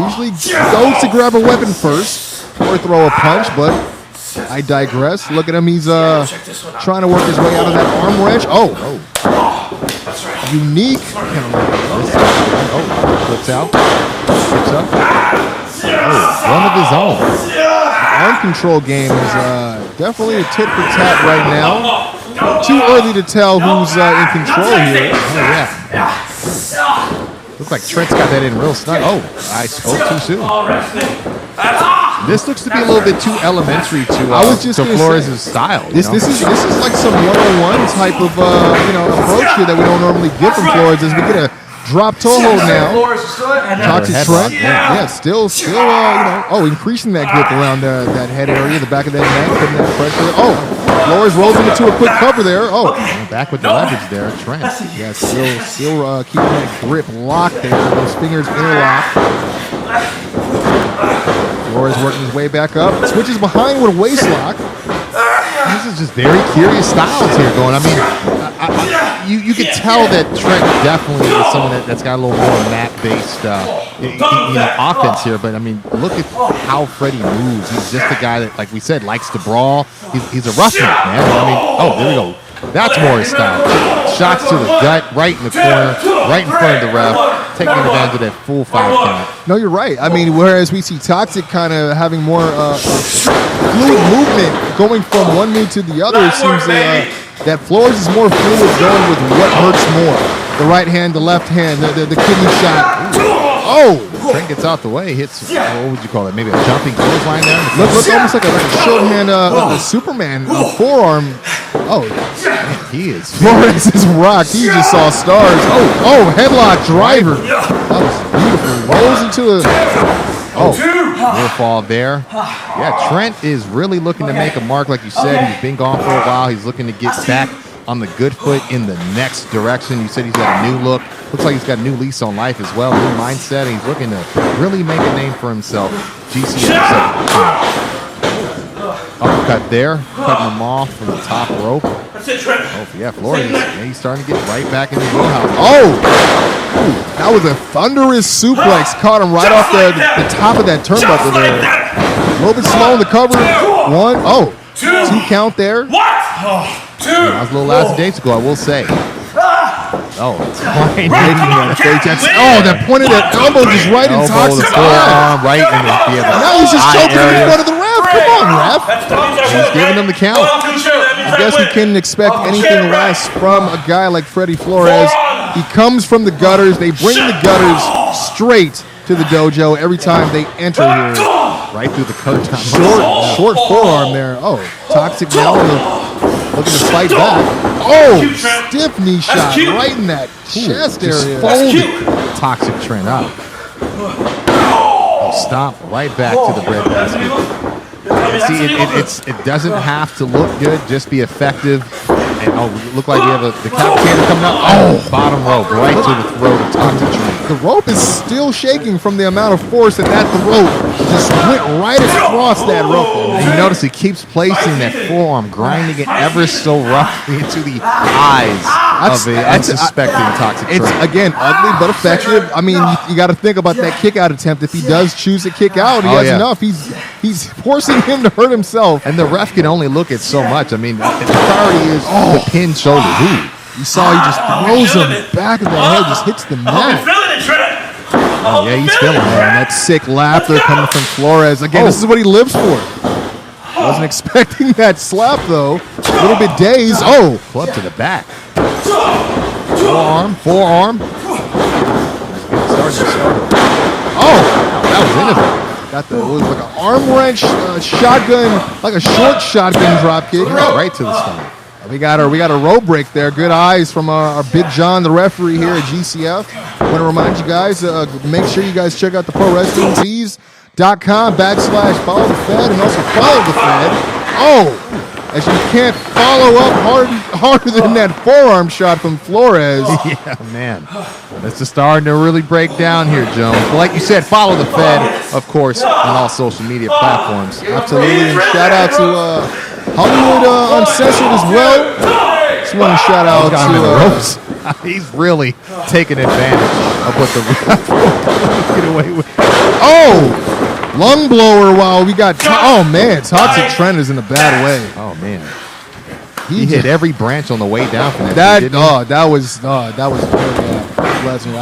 Usually goes to grab a weapon first or throw a punch, but I digress. Look at him. He's trying to work his way out of that arm wrench. Unique. Flips out. Flips up. One of his own. The arm control game is definitely a tit for tat right now. Too early to tell who's in control here. Looks like Trent's got that in real snug. I spoke too soon. This looks to be a little bit too elementary to Flores' style. This is like some one-on-one type of approach here that we don't normally get from Flores. As we get a drop toe hold now. Toxic Trent, still increasing that grip around that head area, the back of that neck, putting that pressure. Flores rolls into a quick cover there. Back with the leverage there, Trent. Yeah, still keeping that grip locked there. Those fingers interlocked. Flores working his way back up. Switches behind with a waist lock. This is just very curious styles here going. I mean, you could tell that Trent definitely is someone that's got a little more mat-based offense here. But, I mean, look at how Freddie moves. He's just a guy that, like we said, likes to brawl. He's a roughneck, man. I mean, there we go. That's more his style. Shots to the gut, right in the corner, right in front of the ref, taking advantage of that full 5 count. No, you're right. I mean, whereas we see Toxic kind of having more fluid movement going from one move to the other, it seems that Flores is more fluid going with what hurts more. The right hand, the left hand, the kidney shot. Trent gets out the way, hits, what would you call it, maybe a jumping clothesline there? Looks almost like a shorthand Superman forearm. He is. Flores is rocked. He just saw stars. Headlock driver. That was beautiful. Rolls into Rear fall there. Yeah, Trent is really looking to make a mark, like you said. He's been gone for a while. He's looking to get back on the good foot in the next direction. You said he's got a new look. Looks like he's got a new lease on life as well, new mindset, and he's looking to really make a name for himself. GCF. Uppercut there, cutting him off from the top rope. That's it, Trent. Flores, he's starting to get right back in the wheelhouse. That was a thunderous suplex. Caught him right off the top of that turnbuckle there. A little bit slow in the cover. 1, 2 count there. That was a little last days ago, I will say. It's fine. That pointed that elbow just right in Toxic's forearm, right in the Now he's just choking him in front of the ref. Come on, ref. He's giving him the count. I guess we couldn't expect anything less from a guy like Freddie Flores. He comes from the gutters. They bring the gutters straight to the dojo every time they enter here. Right through the curtain. Short forearm there. Toxic now looking to fight back. Stiff knee shot right in that chest area. Folded Toxic Trent up. Stop right back to the breadbasket. See, it doesn't have to look good, just be effective. And look like we have the decapitator coming up. Bottom rope, right to the throat of Toxic Trent. the rope is still shaking from the amount of force that the rope just went right across that rope. And you notice he keeps placing that forearm, grinding it ever so roughly into the eyes of the unsuspecting Toxic It's, Trent. again, ugly but effective. I mean, you got to think about that kick out attempt. If he does choose to kick out, he has enough. He's forcing him to hurt himself. And the ref can only look at so much. I mean, the priority is the pin shoulder. Ooh. You saw he just throws him back of the head, just hits the mat. Oh, yeah, he's feeling it. And that sick laughter coming from Flores. Again, this is what he lives for. Wasn't expecting that slap, though. A little bit dazed. Oh, Club to the back. Forearm. Oh, That was innovative. got the, it was like an arm wrench shotgun, like a short shotgun drop kick. Right to the stomach. We got a row break there. Good eyes from our Big John, the referee here at GCF. Want to remind you guys, make sure you guys check out the ProWrestlingTees.com/follow the Fed and also follow the Fed. Oh, as you can't follow up harder than that forearm shot from Flores. Yeah, man. This is starting to really break down here, Jones. But like you said, follow the Fed, of course, on all social media platforms. Absolutely, and shout out to Hollywood Uncensored as well. Just want to shout out to the ropes. He's really taking advantage of what the ref get away with. Oh, lung blower while we got. Oh man, Toxic Trent is in a bad way. Oh man, he hit every branch on the way down from that was very pleasant.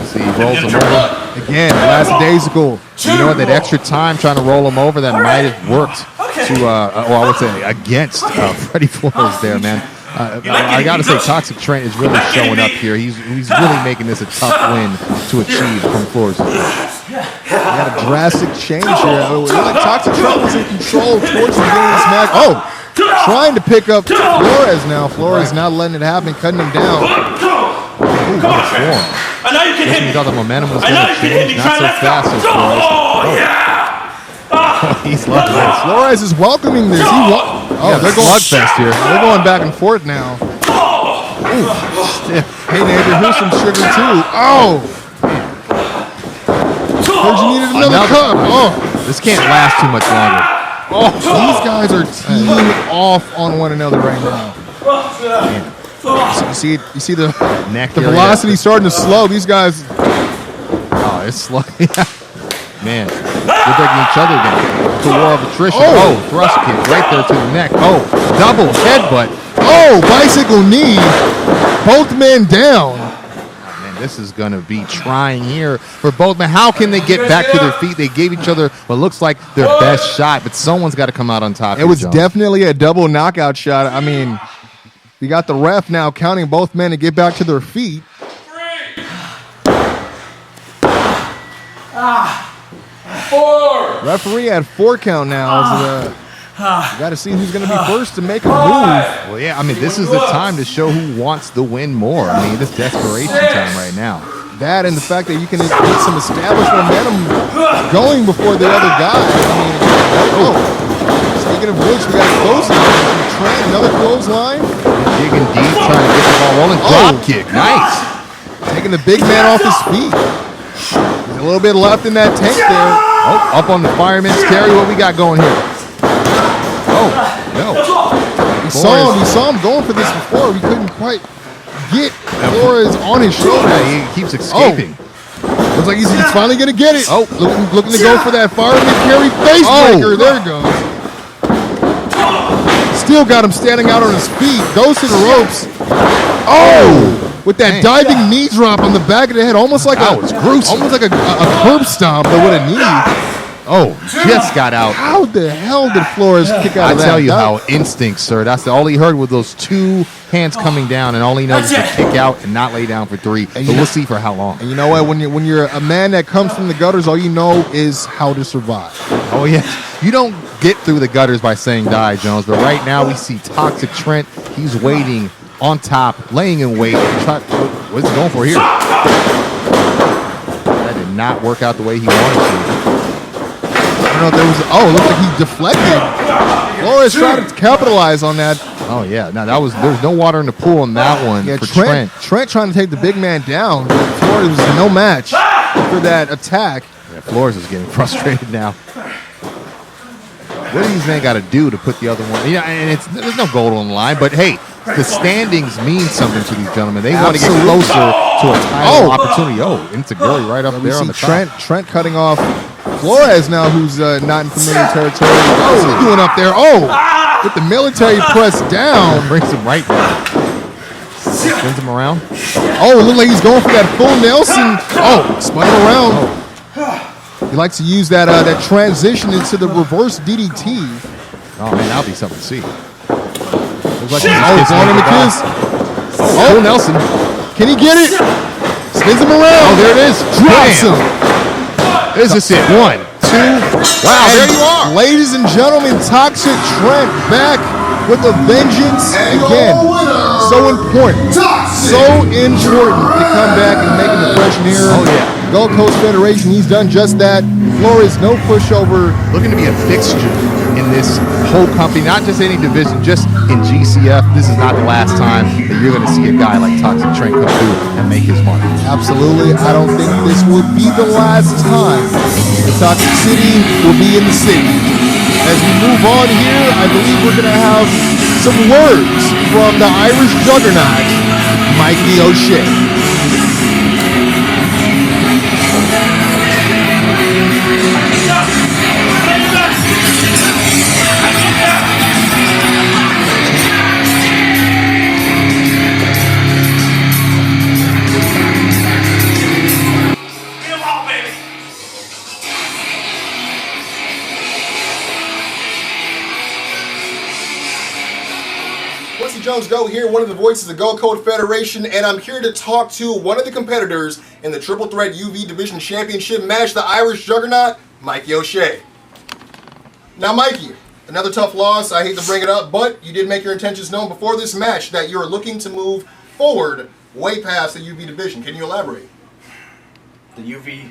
See, he rolls him over again. Lackadaisical. You know what? That extra time trying to roll him over that might have worked to, I would say, against Freddie Flores there, man. I got to say, Toxic Trent is really showing up here. He's really making this a tough win to achieve from Flores. We had a drastic change here. It looked like Toxic Trent was in control towards the beginning of this match. Oh, trying to pick up Flores now. Flores not letting it happen, cutting him down. Ooh, what a form. I know you can hit me. You thought the momentum was going to change. Not so fast as Flores. He's loving this. Flores is welcoming this. They're going slugfest here. They're going back and forth now. Ooh. Hey neighbor, here's some sugar too. Oh. Heard you needed another cup. Oh. This can't last too much longer. Oh, these guys are teeing off on one another right now. So you see the neck. The velocity starting to slow. These guys. Oh, it's slow. Man, they're breaking each other down. It's a war of attrition. Oh, thrust kick right there to the neck. Oh, double headbutt. Oh, bicycle knee. Both men down. Oh, man, this is going to be trying here for both men. How can they get back to their feet? They gave each other what looks like their best shot, but someone's got to come out on top. It was definitely a double knockout shot. I mean, we got the ref now counting both men to get back to their feet. Referee at 4 count now. You got to see who's going to be first to make a move. Well, yeah, I mean, this is the time to show who wants the win more. I mean, this desperation time right now. That and the fact that you can get some established momentum going before the other guy. I mean, speaking of which, we got a clothesline. Trent, another clothesline. Digging deep, trying to get the ball rolling. Drop kick, nice. Taking the big man off his feet. There's a little bit left in that tank there. Oh, up on the fireman's carry. What we got going here? Oh, no. We saw him going for this before. We couldn't quite get Flores on his shoulder. Yeah, he keeps escaping. Looks like he's finally going to get it. Oh, looking to go for that fireman carry face breaker. There it goes. Still got him standing out on his feet. Goes to the ropes. Oh! With that diving knee drop on the back of the head, almost like a curb stomp, but with a knee. Oh, just got out. How the hell did Flores kick out of that? I tell you how instinct, sir. That's all he heard with those 2 hands coming down, and all he knows is to kick out and not lay down for 3. But we'll see for how long. And you know what? When you're a man that comes from the gutters, all you know is how to survive. Oh, yeah. You don't get through the gutters by saying die, Jones. But right now we see Toxic Trent. He's waiting on top, laying in wait. What's he going for here? That did not work out the way he wanted to. I don't know if there was. Oh, it looked like he deflected. Flores tried to capitalize on that. Oh yeah, now there was no water in the pool on that one for Trent. Trent trying to take the big man down. Flores Flores was no match for that attack. Yeah, Flores is getting frustrated now. What do these men got to do to put the other one? Yeah, and there's no gold on the line, but hey, the standings mean something to these gentlemen. They want to get closer to a title opportunity. Oh, Integuri right up there on the top. Trent cutting off Flores now, who's not in familiar territory. What's he doing up there? Oh, with the military press down. Brings him right back. Spins him around. Oh, it looked like he's going for that full Nelson. Oh, spun him around. He likes to use that transition into the reverse DDT. Oh, man, that'll be something to see. Looks like he's on him a kiss. Oh, Nelson. Can he get it? Spins him around. Oh, there it is. Drops him. Is this it? 1, 2. Wow, there you are. Ladies and gentlemen, Toxic Trent back with a vengeance. Again, so important. So important to come back and make an impression here. Oh, yeah. Gold Coast Federation, he's done just that. Flores, no pushover. Looking to be a fixture in this whole company, not just any division, just in GCF. This is not the last time that you're going to see a guy like Toxic Trent come through and make his mark. Absolutely. I don't think this would be the last time the Toxic City will be in the city. As we move on here, I believe we're going to have some words from the Irish juggernaut, Mikey O'Shea. Jones Go here, one of the voices of Gold Coast Federation, and I'm here to talk to one of the competitors in the Triple Threat UV Division Championship match, the Irish Juggernaut, Mikey O'Shea. Now, Mikey, another tough loss. I hate to bring it up, but you did make your intentions known before this match that you're looking to move forward way past the UV Division. Can you elaborate? The UV,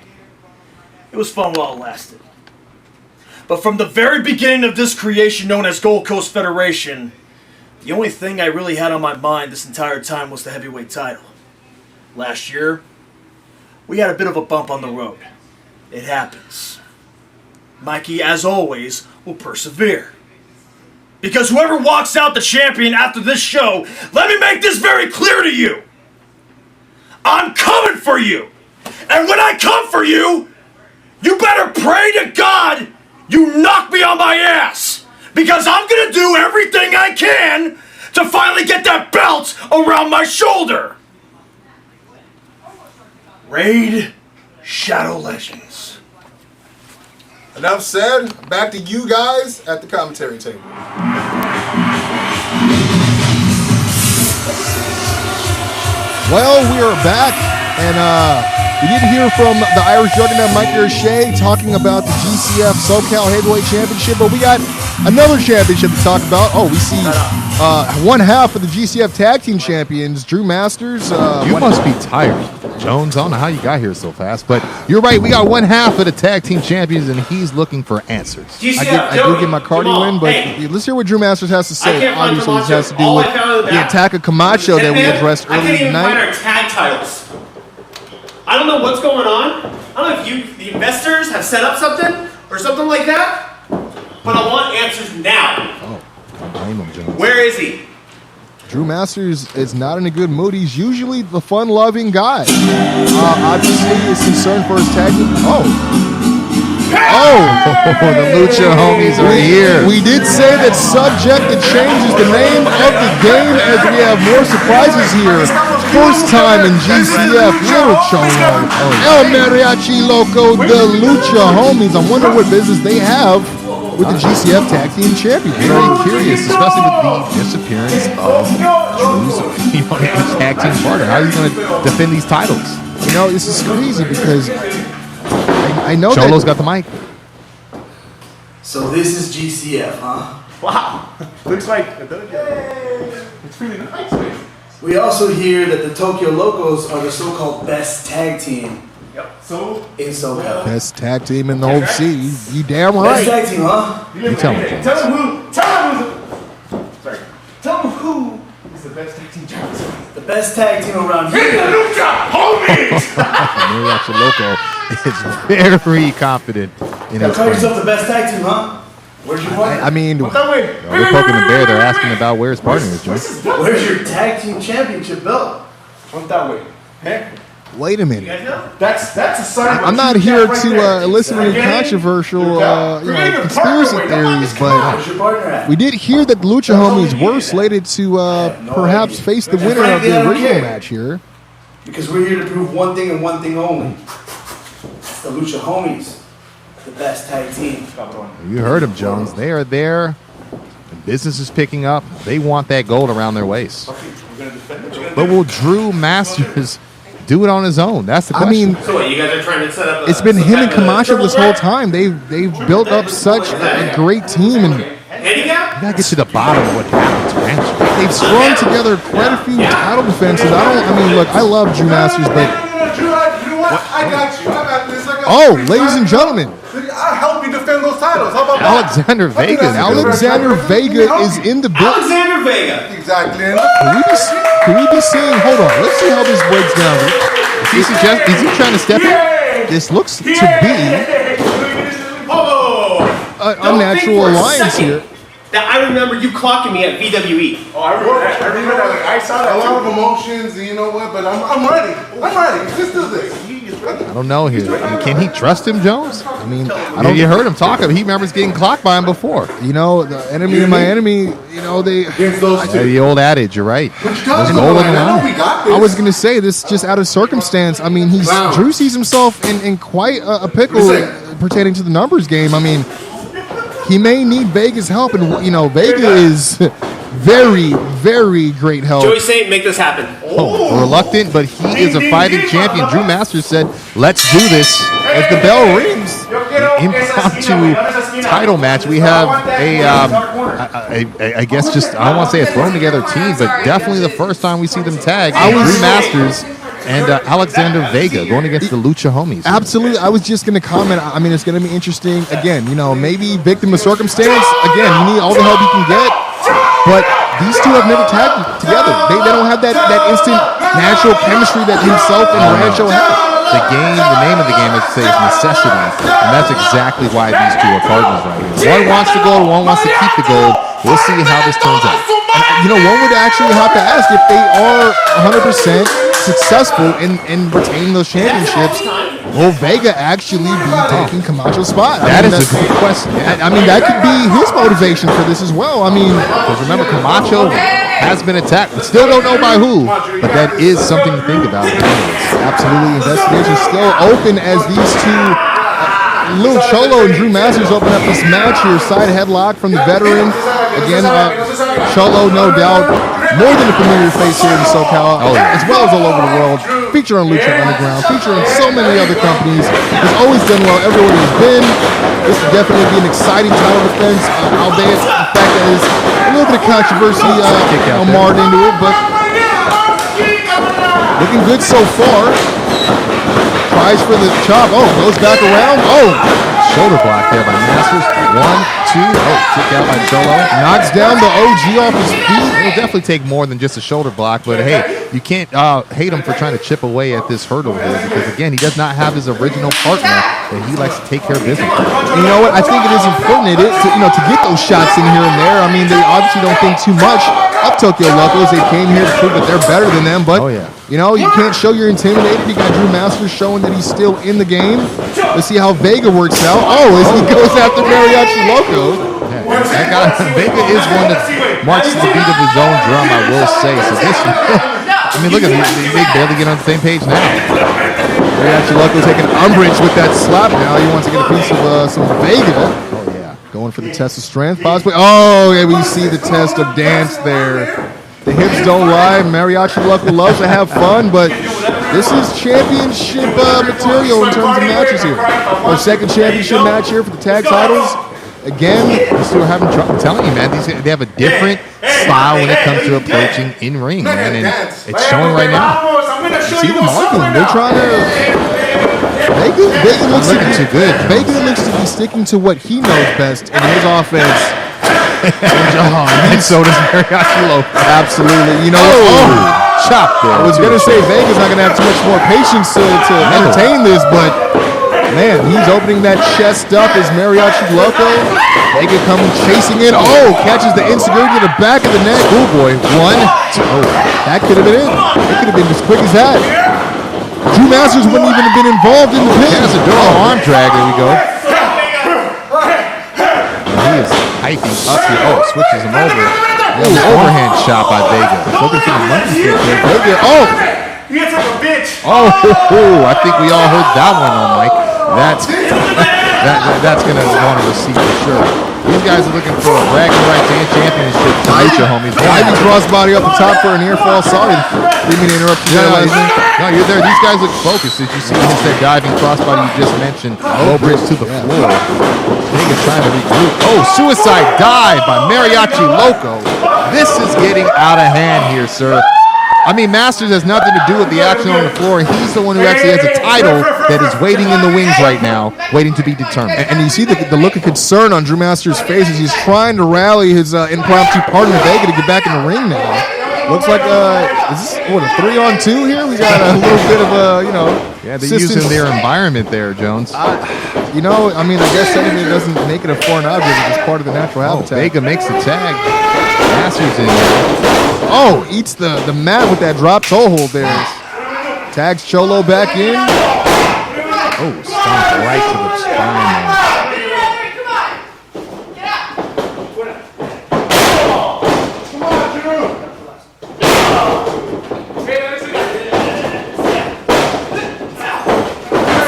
it was fun while it lasted. But from the very beginning of this creation known as Gold Coast Federation, the only thing I really had on my mind this entire time was the heavyweight title. Last year, we had a bit of a bump on the road. It happens. Mikey, as always, will persevere. Because whoever walks out the champion after this show, let me make this very clear to you. I'm coming for you. And when I come for you, you better pray to God you knock me on my ass. Because I'm going to do everything I can to finally get that belt around my shoulder. Raid Shadow Legends. Enough said. Back to you guys at the commentary table. Well, we are back, and we did hear from the Irish Juggernaut, Mikey O'Shea, talking about the GCF SoCal Heavyweight Championship, but we got another championship to talk about. Oh, we see one half of the GCF Tag Team Champions, Drew Masters. You must be tired, Jones. I don't know how you got here so fast, but you're right. We got one half of the Tag Team Champions, and he's looking for answers. I do get my cardio in, but let's hear what Drew Masters has to say. Obviously, this has to do with the attack of Camacho that we addressed earlier tonight. I can't even find our tag titles. I don't know what's going on. I don't know if the investors have set up something or something like that, but I want answers now. Oh, I blame him, Jones. Where is he? Drew Masters is not in a good mood. He's usually the fun-loving guy. Obviously, he's concerned for his tag team. The Lucha homies are here. We did say that Subject to Change is the name of the game as we have more surprises here. First time in GCF, Little Cholo, El Mariachi Loco, the Lucha homies. I wonder what business they have with the GCF Tag Team Champions. Very curious, especially with the disappearance of Drew's tag team partner. How are you going to defend these titles? You know, this is crazy because I know Cholo's got the mic. So this is GCF, huh? Wow. Looks like it's really nice, man. We also hear that the Tokyo Locos are the so-called best tag team in SoCal. Best tag team in the whole city. You damn right. Best tag team, huh? You tell me. Tell them who is the best tag team champions. The best tag team around here. Mariachi Loco is very confident in his Call plan. yourself the best tag team, huh? Where's your partner? I mean, they're poking the bear. They're asking about where his partner is, Joe. Where's your tag team championship belt? Went that way. Hey, Wait a minute. that's a sign. I'm not here to elicit any controversial conspiracy theories, but Where's your partner at? we did hear that the Lucha Homies were slated to perhaps face the winner of the original match here. Because we're here to prove one thing and one thing only. It's the Lucha Homies, the best tag team. You heard him, Jones. They are there. The business is picking up. They want that gold around their waist. But will Drew Masters do it on his own? That's the question. I mean, So what, you guys are trying to set up? it's been him and Camacho this whole time. They've built up such a great team, and you Handicap? gotta get to the bottom of what happened to Masters. they've strung together quite a few title defenses. I mean, look, I love Drew Masters, but I got you. I got this. oh, ladies and gentlemen, I'll help you defend those titles. How about that? Alexander Vega. Alexander Vega is in the building. Alexander Vega. Exactly. Can we be seeing? Hold on, let's see how this breaks down. Is he trying to step in? This looks to be Oh! a natural alliance here. That I remember you clocking me at VWE. Oh, I remember that. I saw that. A lot of emotions, and you know what? But I'm ready. I'm ready. Let's do this. I don't know here. Can he trust him, Jones? I mean, You heard him talk. He remembers getting clocked by him before. you know, the enemy of my enemy. You know, they. Against those two. The old adage. You're right. There's Talking gold about in it. the I know line. we got this. I was gonna say this just out of circumstance. I mean, Drew sees himself in quite a pickle pertaining to the numbers game. I mean, he may need Vega's help, and you know, Vega is very, very great help. Joey Saint, make this happen. Reluctant, but he is a fighting champion. Drew Masters said, "Let's do this." As the bell rings, the impromptu title match. We have I guess just I don't want to say a thrown together team, but definitely the first time we see them tag. Drew Masters and Alexander Vega going against the Lucha Homies. Absolutely. I was just going to comment. I mean, it's going to be interesting. Again, you know, maybe victim of circumstance. Again, you need all the help you can get. But these two have never tagged together. They don't have that instant natural chemistry that himself and Rancho have. The name of the game, I should say, is necessity. And that's exactly why these two are partners right here. One wants the gold, one wants to keep the gold. We'll see how this turns out. And, you know, one would actually have to ask if they are 100% successful in retaining those championships. Will Vega actually be taking Camacho's spot? That is a good question. I mean, that could be his motivation for this as well. I mean, because remember, Camacho has been attacked. We still don't know by who, but that is something to think about. Absolutely. Investigation still open as these two, Lil Cholo and Drew Masters, open up this match here. Side headlock from the veteran. Again, Cholo, no doubt, more than a familiar face here in SoCal, as well as all over the world. Featured on Lucha Underground, featured on so many other companies. Has always done well everywhere he's been. This would definitely be an exciting title defense, albeit the fact that there's a little bit of controversy marred into it, but looking good so far. Tries for the chop. Oh, goes back around. Oh, shoulder block there by Masters. 1, 2. Oh, kick out by Cholo. Knocks down the OG off his feet. It'll definitely take more than just a shoulder block, but hey, you can't hate him for trying to chip away at this hurdle here because, again, he does not have his original partner that he likes to take care of business with. You know what? I think it is important to get those shots in here and there. I mean, they obviously don't think too much of Tokyo Locos. They came here to prove that they're better than them, but you know, you can't show you're intimidated. You got Drew Masters showing that he's still in the game. Let's see how Vega works out. Oh, as he goes after Mariachi Loco. Vega is one that marks the beat of his own drum, I will say. So this, I mean, look at him. They barely get on the same page now. Mariachi Loco taking umbrage with that slap now. He wants to get a piece of some Vega. Oh, yeah. Going for the test of strength, possibly. Oh, yeah, we see the test of dance there. The hips don't lie. Mariachi Loco loves to have fun, but this is championship material in terms of matches here. Our second championship match here for the tag titles. Again, we still having trouble. I'm telling you, man, they have a different style when it comes to approaching in ring, man, and it's showing right now. You see the marking. They're trying to. Vega looks looking too good. Vega looks to be sticking to what he knows best in his offense. And so does Mariachi Locos. Absolutely. You know, Chop there. I was going to say Vega's not going to have too much more patience to entertain this, but man, he's opening that chest up as Mariachi Loco. Vega coming chasing in. Oh, catches the insecurity to the back of the neck. Oh boy, 1, 2. That could have been it. It could have been as quick as that. Drew Masters wouldn't even have been involved in the pin. Arm drag. There we go. He is hyping up here. Oh, switches him over. Overhand chop by Vega. Looking for the monkey kick there. Vega. Oh! You get like a bitch. Oh, I think we all heard that one on Mike. That's gonna want a receipt for sure. These guys are looking for a bragging rights and championship tonight, homies. Diving crossbody up the top for a near fall. Sorry, didn't mean to interrupt you. No, you're there. These guys look focused. Did you see that diving crossbody you just mentioned? Low bridge to the floor. Vega trying to regroup. Oh, suicide dive by Mariachi Loco. This is getting out of hand here, sir. I mean, Masters has nothing to do with the action on the floor. He's the one who actually has a title that is waiting in the wings right now, waiting to be determined. And you see the look of concern on Drew Masters' face as he's trying to rally his impromptu partner Vega to get back in the ring now. Looks like, is this, what, a 3-on-2 here? We got a little bit of yeah, they're using their environment there, Jones. You know, I mean, I guess technically it doesn't make it a foreign object. It's just part of the natural habitat. Vega makes the tag. Masters in there. Oh, eats the mat with that drop toe hold there. Tags Cholo back in. Oh, stomp right to the spine there.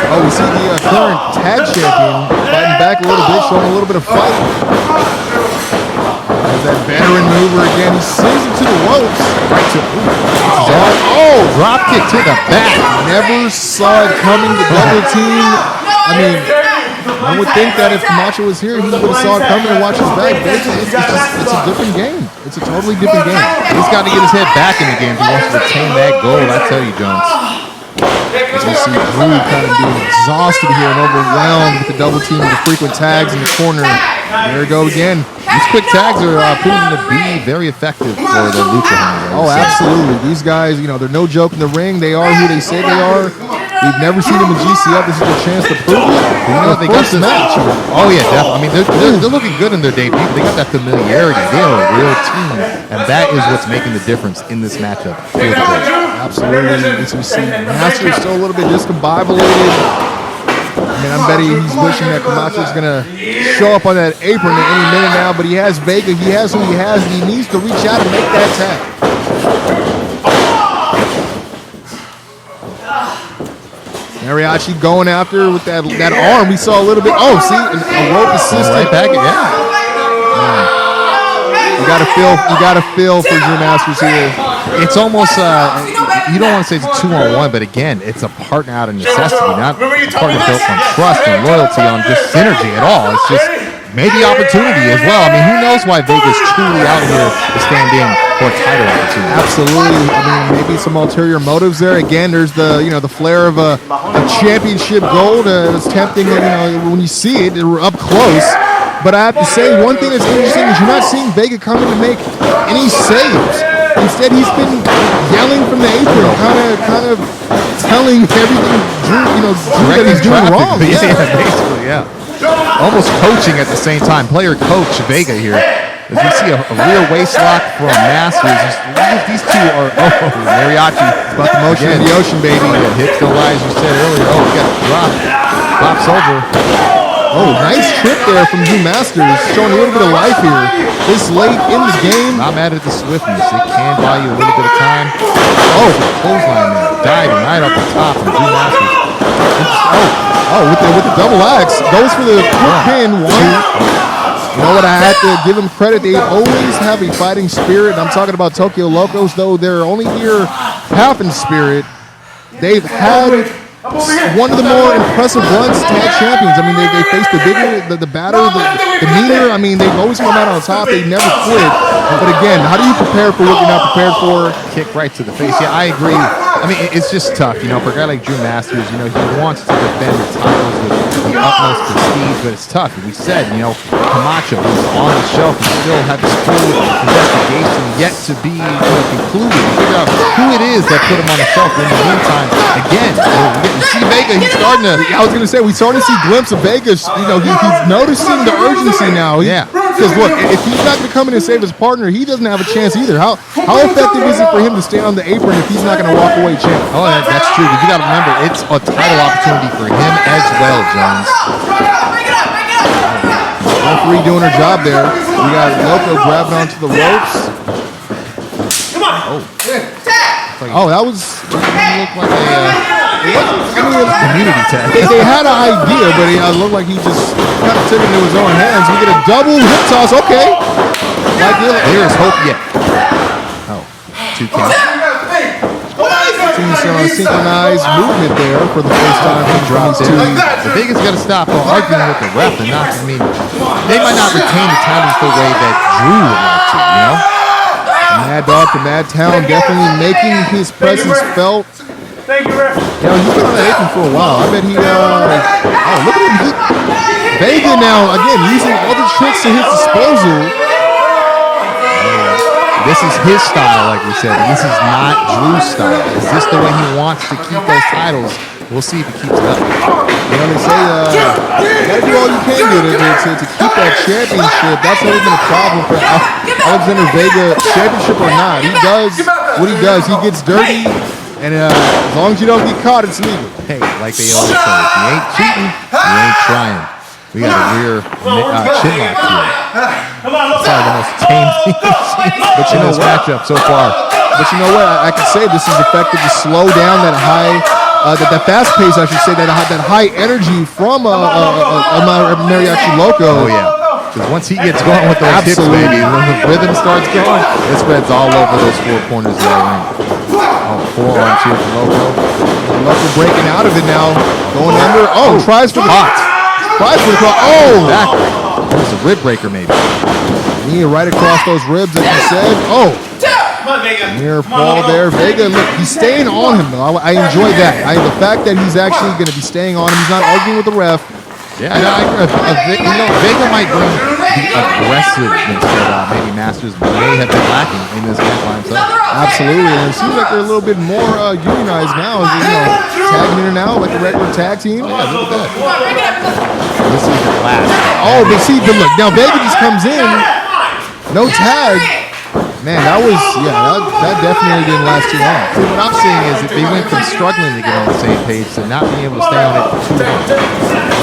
Oh, we see the current tag champion fighting back a little bit, showing a little bit of fight. There's that veteran mover again. He slings him to the ropes. Right to Drop kick to the back. Never saw it coming. The double team. I mean, I would think that if Camacho was here, he would have saw it coming and watched his back. But it's a different game. It's a totally different game. He's got to get his head back in the game if he wants to retain that gold. I tell you, Jones. As we see Drew kind of being exhausted here and overwhelmed with the double team and the frequent tags in the corner. There we go again. These quick tags are proven to be very effective for the Lucha Hounds. Oh, absolutely. These guys, you know, they're no joke in the ring. They are who they say they are. We've never seen them in GCF. This is their chance to prove it. You know, they got this match. Oh, yeah, definitely. I mean, they're looking good in their debut. They got that familiarity. They are a real team, and that is what's making the difference in this matchup. Absolutely. As we see, Master is still a little bit discombobulated. I mean, I'm betting he's wishing that Camacho's going to show up on that apron at any minute now, but he has Vega, he has who he has, and he needs to reach out and make that tag. Mariachi going after with that arm. We saw a little bit. Oh, see, a rope assist right back again. You gotta feel for Drew Masters here. It's almost you don't want to say it's a 2-on-1, but again, it's a partner out of necessity, not a partner built on trust and loyalty on just synergy at all. It's just maybe opportunity as well. I mean, who knows why Vega's truly out here to stand in for a title opportunity? Absolutely. I mean, maybe some ulterior motives there. Again, there's the flair of a championship gold. It's tempting, when you see it up close. But I have to say, one thing that's interesting is you're not seeing Vega coming to make any saves. Instead, he's been yelling from the apron, kind of telling everything Drew that he's doing wrong. Yeah, basically, yeah. Almost coaching at the same time. Player coach Vega here. As you see a rear waist lock from Masters. These two are, Mariachi. About the motion in the ocean, baby. Yeah, hips don't lie, as you said earlier. Oh, we got a drop. Pops over. Oh, nice trip there from Drew Masters, showing a little bit of life here. This late in the game. Not mad at the swiftness. It can buy you a little bit of time. Oh, clothesline there. Diving right up the top from Drew Masters. With the double axe. Goes for the quick pin. 1, 2. You know what? I have to give them credit. They always have a fighting spirit. I'm talking about Tokyo Locos, though they're only here half in spirit. They've had one of the more impressive runs tag champions. I mean, they faced the bigger, the badder, the meaner. I mean, they've always come out on top. They never quit. But again, how do you prepare for what you're not prepared for? Kick right to the face. Yeah, I agree. I mean, it's just tough, you know, for a guy like Drew Masters, you know, he wants to defend the titles with the utmost prestige, but it's tough. We said, you know, Camacho was on the shelf and still had this full investigation yet to be concluded. Figure out who it is that put him on the shelf. In the meantime, again, we're getting to see Vega. He's starting to. I was gonna say we're starting to see glimpses of Vegas. You know, he's noticing the urgency now. Because look, if he's not gonna come in and save his partner, he doesn't have a chance either. How effective is it for him to stay on the apron if he's not gonna walk away champ? Oh, that's true. But you got to remember, it's a title opportunity for him as well, Jones. Referee doing her job there. We got Loco grabbing onto the ropes. Come on. Oh, that was. It looked like a community tag. They had an idea, but it looked like he just kind of took it into his own hands. We get a double hip toss. Okay. Like there is hope yet. Oh, 2 counts. Synchronized movement there for the first time from Jones to the Vegas got to stop arguing with the ref and not. I mean, they might not retain the titles the way that Drew would like to. You know, Mad Dog from Mad Town definitely making his presence felt. Thank you, ref. You know, he's been on that apron for a while. I bet he. Oh, look at him! Vega now again using other tricks at his disposal. This is his style, like we said. This is not Drew's style. Is this the way he wants to keep those titles? We'll see if he keeps it up. You know, they say you gotta do all you can do to keep that championship. That's never been a problem for Alexander Vega, championship or not. He does what he does. He gets dirty, and as long as you don't get caught, it's legal. Hey, like they always say, if you ain't cheating, you ain't trying. We got a rear chin lock here. Probably the most tame thing I've seen in this matchup so far. But you know what? I could say this is effective to slow down that high, that fast pace, I should say, that high energy from Mariachi Loco. Oh, yeah. Because once he gets going with those hips, baby, when the rhythm starts going, it spreads all over those 4 corners of the ring. Oh, forearms here for Loco. Loco breaking out of it now. Going under. Oh, tries for the hot. Tries for the cross. Oh! That was a rib breaker, maybe. Knee right across those ribs, as you said. Oh! Come on, Vega. Near fall there. Vega, look, he's staying on him, though. I enjoy that. The fact that he's actually going to be staying on him. He's not arguing with the ref. Yeah, Vega might bring the aggressiveness that maybe Masters may have been lacking in this match by himself. Absolutely, and it seems like they're a little bit more unionized now. Tagging in and out like a regular tag team. Yeah, look at that. This is the last. Oh, but see, but look, now Vega just comes in, no tag. Man, that definitely didn't last too long. See, what I'm saying is that they went from struggling to get on the same page to not being able to stay on it for too long.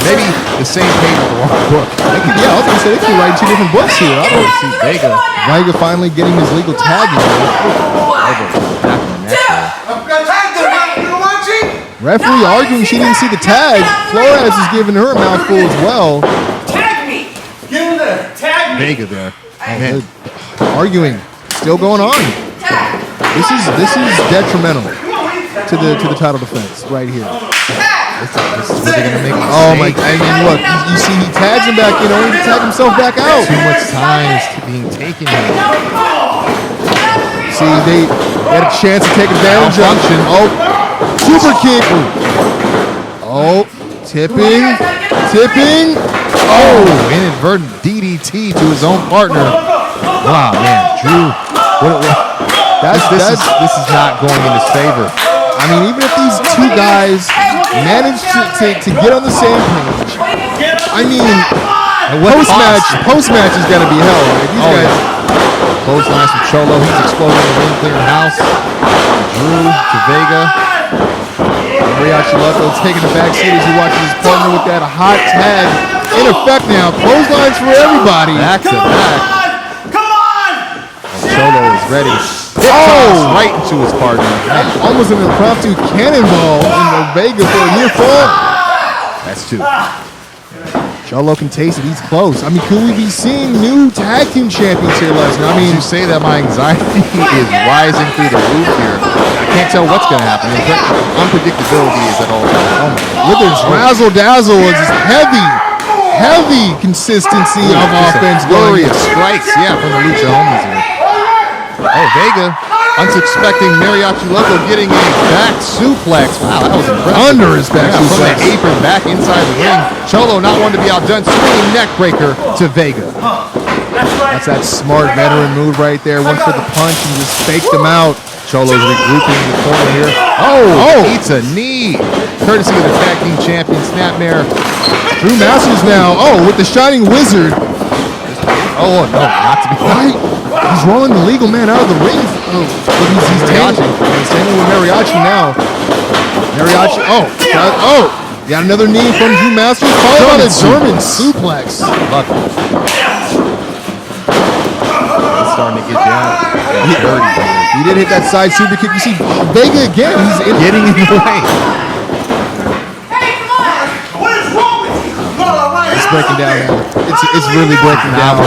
Maybe the same page with the wrong book. I was going to say, they could be writing 2 different books here. I don't see Vega finally getting his legal tag. Referee arguing she didn't see the tag. Flores is giving her a mouthful as well. Tag me. Get in there. Tag me. Vega there. Man. Arguing. Still going on. This is detrimental to the title defense right here. This is where they're gonna make a oh my! I mean, look, you see, he tags him back. You know, he tags himself back out. Too much time is being taken here. See, they had a chance to take advantage of. Oh, super kick. Oh, tipping. Oh, inadvertent DDT to his own partner. Wow, man, Drew. This is not going in his favor. I mean, even if these 2 guys manage to get on the same page, I mean, post-match is gonna be hell. Right? These guys. Close lines from Cholo. He's exploding the ring, clearing house. Drew to Vega. Mariachi Loco taking the back seat as he watches his partner with that hot tag in effect now. Clotheslines for everybody. Back to back. Come on! Cholo is ready. Right into his partner. Almost an impromptu cannonball in the Vega for a near fall. That's 2. Cholo can taste it. He's close. I mean, could we be seeing new tag team champions here, Lesnar? I mean, you say that my anxiety is rising through the roof here. I can't tell what's going to happen. Unpredictability is at all times. Look at this razzle dazzle. It's just heavy consistency of offense. Glorious strikes, from the Lucha Homies here. Oh, Vega. Unsuspecting Mariachi Loco getting a back suplex. Wow, that was impressive. Under his back From the suplex. apron back inside the ring. Cholo not one to be outdone. Swinging neck breaker to Vega. That's that smart veteran move right there. Went for the punch and just faked him out. Cholo's regrouping in the corner here. Oh, eats a knee. Courtesy of the tag team champion, Snapmare. Drew Masters now. Oh, with the Shining Wizard. Oh, no, not to be Right. He's rolling the legal man out of the ring. Oh, but he's Mariachi. He's standing with Mariachi now. Mariachi. Oh, got another knee from Drew Masters. Followed by the German suplex. Love it. It's starting to get down. He did hit that side super kick. You see Vega again. He's Getting in the way. It's breaking down now. It's really breaking down.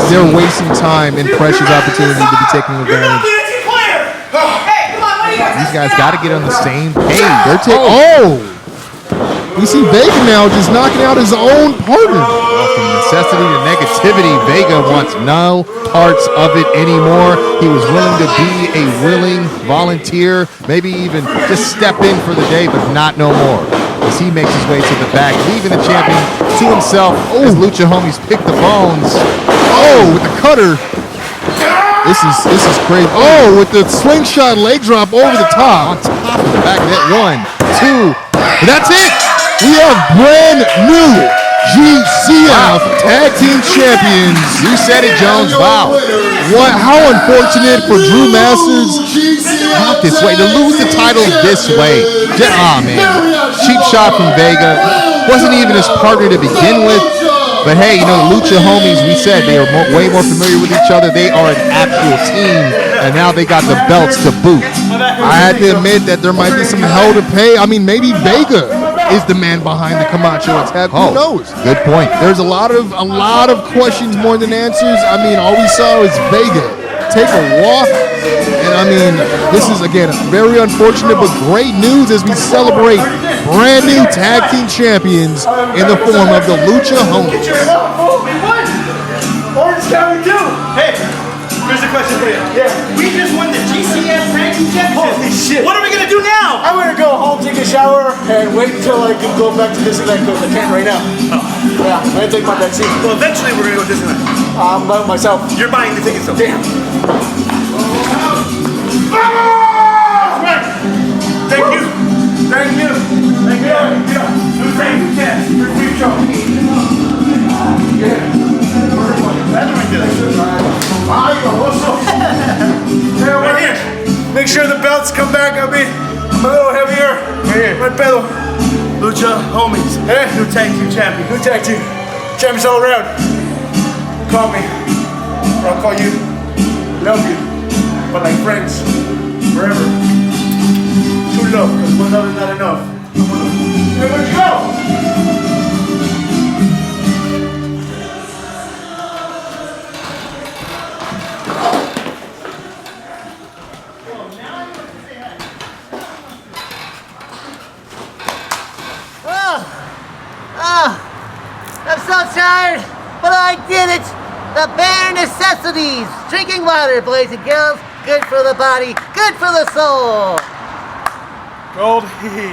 They're wasting time and precious opportunity to be taking advantage. These guys got to get on the same page. They're taking. We see Vega now just knocking out his own partner. Well, from necessity to negativity, Vega wants no parts of it anymore. He was willing to be a willing volunteer, maybe even just step in for the day, but not no more. As he makes his way to the back, leaving the champion to himself. As Lucha homies pick the bones. Oh, with the cutter. This is crazy. Oh, with the slingshot leg drop over the top. On top of the back of that. 1, 2. That's it. We have brand new GCF Tag Team Champions. You said it, Jones. Wow. What? How unfortunate for Drew Masters. Not this way. To lose the title this way. Man. Cheap shot from Vega. Wasn't even his partner to begin with. But hey, you know, the Lucha homies, we said they are way more familiar with each other. They are an actual team, and now they got the belts to boot. I had to admit that there might be some hell to pay. I mean, maybe Vega is the man behind the Camacho attack. Who knows? Good point. There's a lot of questions more than answers. I mean, all we saw is Vega take a walk. And I mean, this is, again, very unfortunate, but great news as we celebrate brand new tag team champions in the form of the Lucha homies. We won! Orange County too! Hey, here's a question for you. Yeah. We just won the GCF Tag Team Championship. Holy shit. What are we gonna do now? I'm gonna go home, take a shower, and wait until I can go back to Disneyland because I can't right now. Yeah, I'm gonna take my back seat. Well, eventually we're gonna go to Disneyland. I'm by myself. You're buying the tickets though. Damn. Thank you. Thank you. Thank you. New thank you, Cass. For future. Right here. Make sure the belts come back. I'm a little heavier. Right here. My pedal. Lucha homies. Hey. New tag team champion. New tag team. Champions all around. Call me. Or I'll call you. Love you. But like friends. Forever. True love. Because one love is not enough. Hey, where'd you go? I'm so tired, but I did it! The bare necessities! Drinking water, boys and girls. Good for the body, good for the soul! Goldie,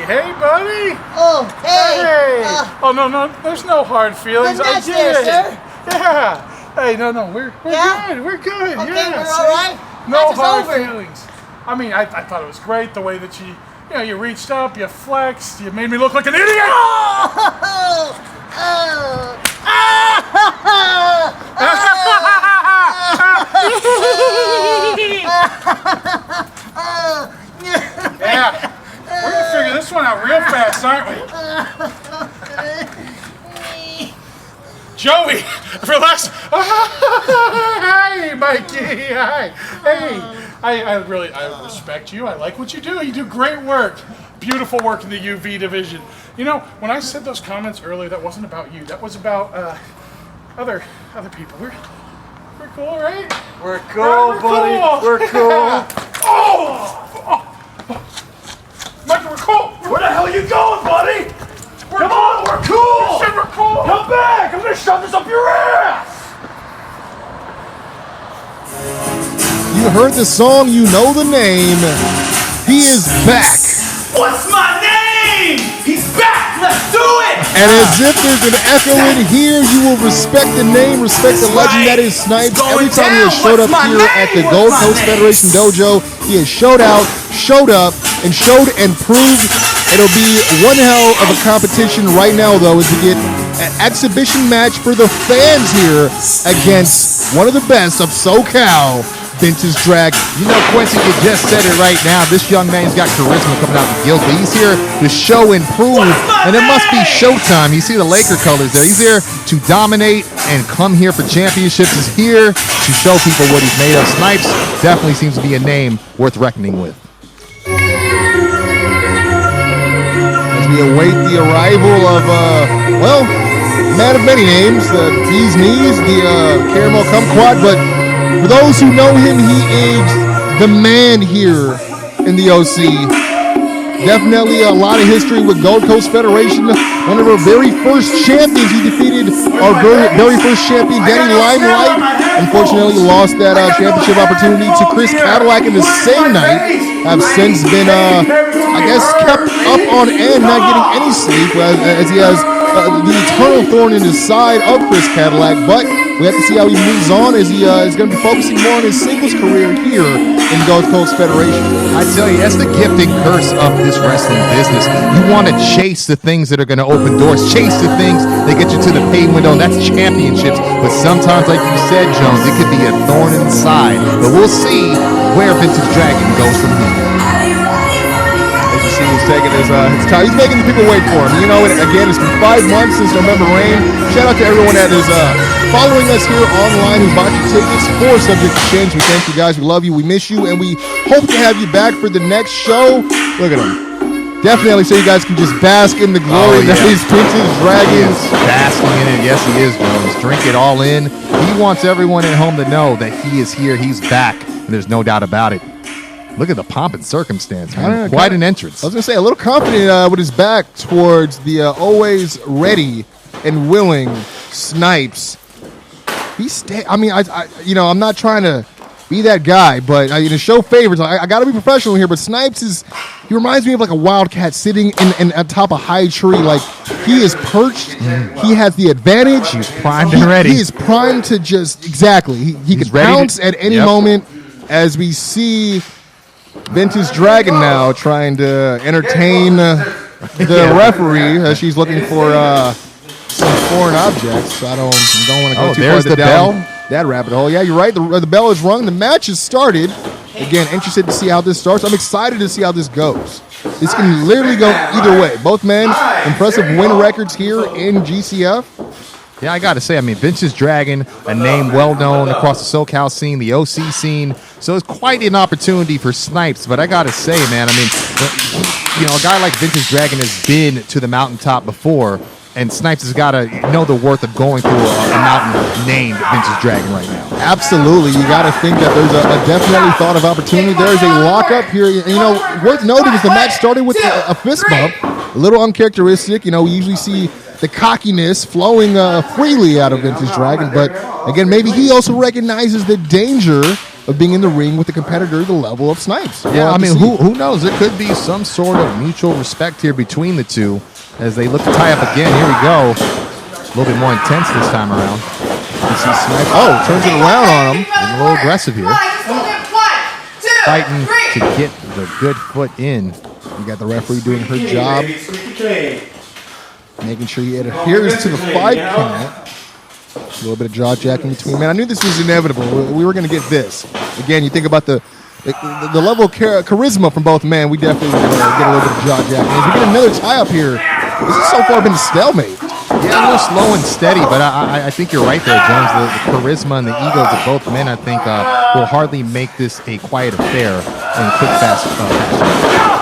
hey buddy! Oh, hey! Oh, no, there's no hard feelings. Good I match did there, it. sir. Yeah. Hey, no, we're Yeah? good. We're good. Okay, yeah. we're all right. No Match is hard over. feelings. I mean, I thought it was great the way that you reached up, you flexed, you made me look like an idiot. Yeah, we're gonna figure this one out real fast, aren't we? Joey, relax. Hi, Mikey. Hi. Hey, I respect you. I like what you do. You do great work. Beautiful work in the UV division. You know, when I said those comments earlier, that wasn't about you. That was about other people. We're cool, right? We're cool, buddy. Cool. We're cool. Mikey, we're cool. Where the hell are you going, buddy? Come on, we're cool. You said we're cool. Come back. I'm gonna shove this up your ass. You heard the song, you know the name. He is back. What's my name? He's back. Let's do it. And as if there's an echo in here, you will respect the name, respect the legend that is Snypes. Every time he has showed up here at the Gold Coast Federation Dojo, he has showed up, and showed and proved. It'll be one hell of a competition right now, though, as we get an exhibition match for the fans here against one of the best of SoCal, Vintage Dragon. You know, Quincy, you just said it right now. This young man's got charisma coming out the guild, but he's here to show and prove, and it must be showtime. You see the Laker colors there. He's here to dominate and come here for championships. He's here to show people what he's made of. Snypes definitely seems to be a name worth reckoning with. As we await the arrival of, man of many names, the Bee's Knees, the Caramel Kumquat, but for those who know him, he is the man here in the OC. Definitely a lot of history with Gold Coast Federation. One of our very first champions. He defeated our very first champion, Danny Limelight. Unfortunately, lost that championship opportunity to Chris Cadillac in the same night. Have since been, kept up on end, not getting any sleep, as he has the eternal thorn in his side of Chris Cadillac. But we have to see how he moves on, as he is going to be focusing more on his singles career here in Gold Coast Federation. I tell you, that's the gift and curse of this wrestling business. You want to chase the things that are going to open doors, chase the things that get you to the pay window, and that's championships. But sometimes, like you said, Jones, it could be a thorn in the side. But we'll see where Vintage Dragon goes from here. As you see, he's taking his time. He's making the people wait for him. You know, again, it's been 5 months since November Rain. Shout out to everyone that is following us here online who bought your tickets for Subject to Change. We thank you guys. We love you. We miss you. And we hope to have you back for the next show. Look at him. Definitely so you guys can just bask in the glory that is Vintage Dragon. Basking in it. Yes, he is, Jones. Drink it all in. He wants everyone at home to know that he is here. He's back. And there's no doubt about it. Look at the pomp and circumstance, man. Quite an entrance. I was going to say, a little confident with his back towards the always ready and willing Snypes. I'm not trying to be that guy, but show favors. I got to be professional here, but Snypes he reminds me of like a wildcat sitting in atop a high tree. Like, he is perched. He has the advantage. He's primed and ready. He is primed to just, exactly. He can pounce at any moment, as we see Vintage Dragon now trying to entertain the referee as she's looking for some foreign objects. I don't want to go too there's far the bell. that rabbit hole. Yeah, you're right. The bell is rung. The match has started. Again, interested to see how this starts. I'm excited to see how this goes. This can literally go either way. Both men, impressive win records here in GCF. Yeah, I got to say, Vintage Dragon, a name well known across the SoCal scene, the OC scene. So it's quite an opportunity for Snypes. But I got to say, man, a guy like Vintage Dragon has been to the mountaintop before. And Snypes has got to know the worth of going through a mountain named Vintage Dragon right now. Absolutely. You got to think that there's a definitely thought of opportunity. There is a lockup here. Worth noting is the match started with a fist bump. A little uncharacteristic. We usually see the cockiness flowing freely out of Vintage Dragon. But, again, maybe he also recognizes the danger of being in the ring with a competitor the level of Snypes. Yeah, who knows? It could be some sort of mutual respect here between the two as they look to tie up again. Here we go. A little bit more intense this time around. You see Snypes. Turns it around on him. Getting a little aggressive here. Fighting to get the good foot in. You got the referee doing her job. Making sure he adheres to the 5 count. A little bit of jaw jacking between. Man, I knew this was inevitable. We were going to get this. Again, you think about the level of charisma from both men. We definitely get a little bit of jaw jacking. As we get another tie up here, this has so far been a stalemate. Yeah, a little slow and steady, but I think you're right there, Jones. The charisma and the egos of both men, I think, will hardly make this a quiet affair in quick, fast fashion.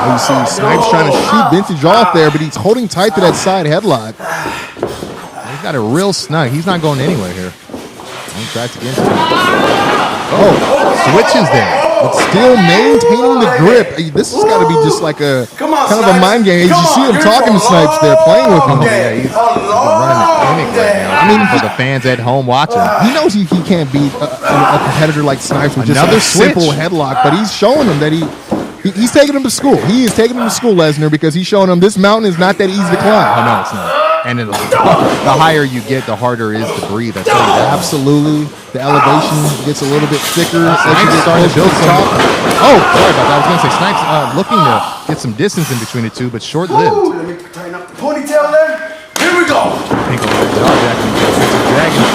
You see Snypes trying to shoot Vintage off there, but he's holding tight to that side headlock. He's got it real snug. He's not going anywhere here. He tries to get into it. Switches there. but still maintaining the grip. This has got to be just like a kind of a mind game. You see him talking to Snypes there, playing with him. Yeah, he's running a clinic right now. I mean, for the fans at home watching. He knows he can't beat a competitor like Snypes with just Another a simple switch. headlock, but he's showing him that he's taking him to school. He is taking him to school, Lesnar, because he's showing him this mountain is not that easy to climb. Oh, no, it's not. And the higher you get, the harder it is to breathe. I tell you that. Absolutely. The elevation gets a little bit thicker. Snipes starting to build some. Oh, sorry about that. I was going to say Snipes looking to get some distance in between the two, but short-lived. Let me tighten up the ponytail there. Here we go. Think of that job, Dragon.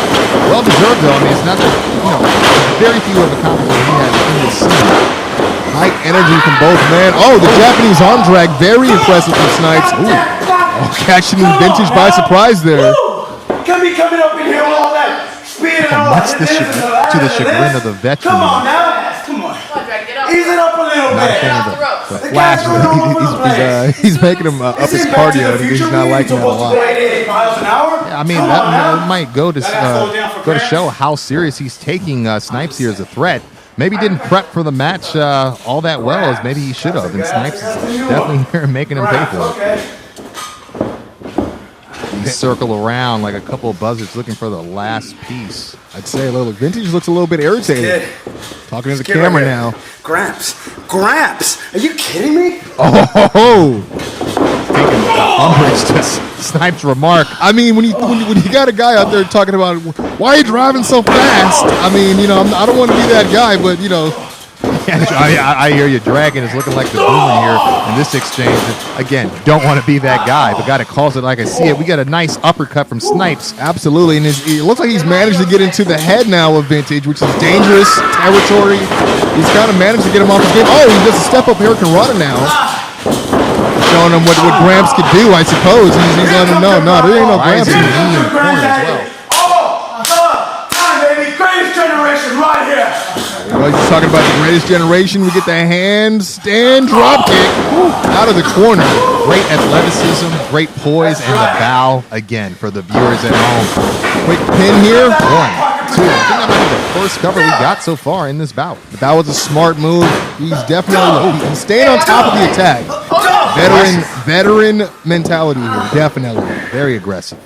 Well deserved, though. I mean, it's not that, very few have accomplished what he has in this scene. High energy from both men. Oh, the Japanese arm drag. Very impressive from Snypes. Ooh. Oh, catching Vintage by surprise there. Can be coming up in here with all that speed and all Much that. to the chagrin of the veteran. Come on now. Come on. Ease it up a little Not a bit. fan of the flash. He's making him up his cardio. He's not liking that a lot. 80 miles an hour? I mean, that might go to show how serious he's taking Snipes here as a threat. Maybe didn't prep for the match all that well as maybe he should have. And Snipes is definitely here making him pay for it. He circle around like a couple of buzzards looking for the last piece. I'd say Vintage looks a little bit irritated. Talking to the camera now. Gramps, are you kidding me? Oh, Taking umbrage to Snipes' remark. I mean, when you got a guy out there talking about why are you driving so fast? I mean, I don't want to be that guy, but I hear you. Dragon is looking like the boomer here in this exchange. Again, don't want to be that guy, but got to calls it like I see it. We got a nice uppercut from Snipes. Absolutely, and it looks like he's managed to get into the head now of Vintage, which is dangerous territory. He's kind of managed to get him off his game. Oh, he does a step up Hurricane Rana now. Showing him what Gramps could do, I suppose. He's letting him know, no, there ain't no Gramps in the corner as well. Time, baby. Greatest generation right here. He's talking about the greatest generation. We get the handstand drop kick out of the corner. Great athleticism, great poise, and the bow again for the viewers at home. Quick pin here. 1, 2. I think that might be the first cover we got so far in this bout. That was a smart move. He's definitely he's staying on top of the attack. Veteran mentality here. Definitely. Very aggressive.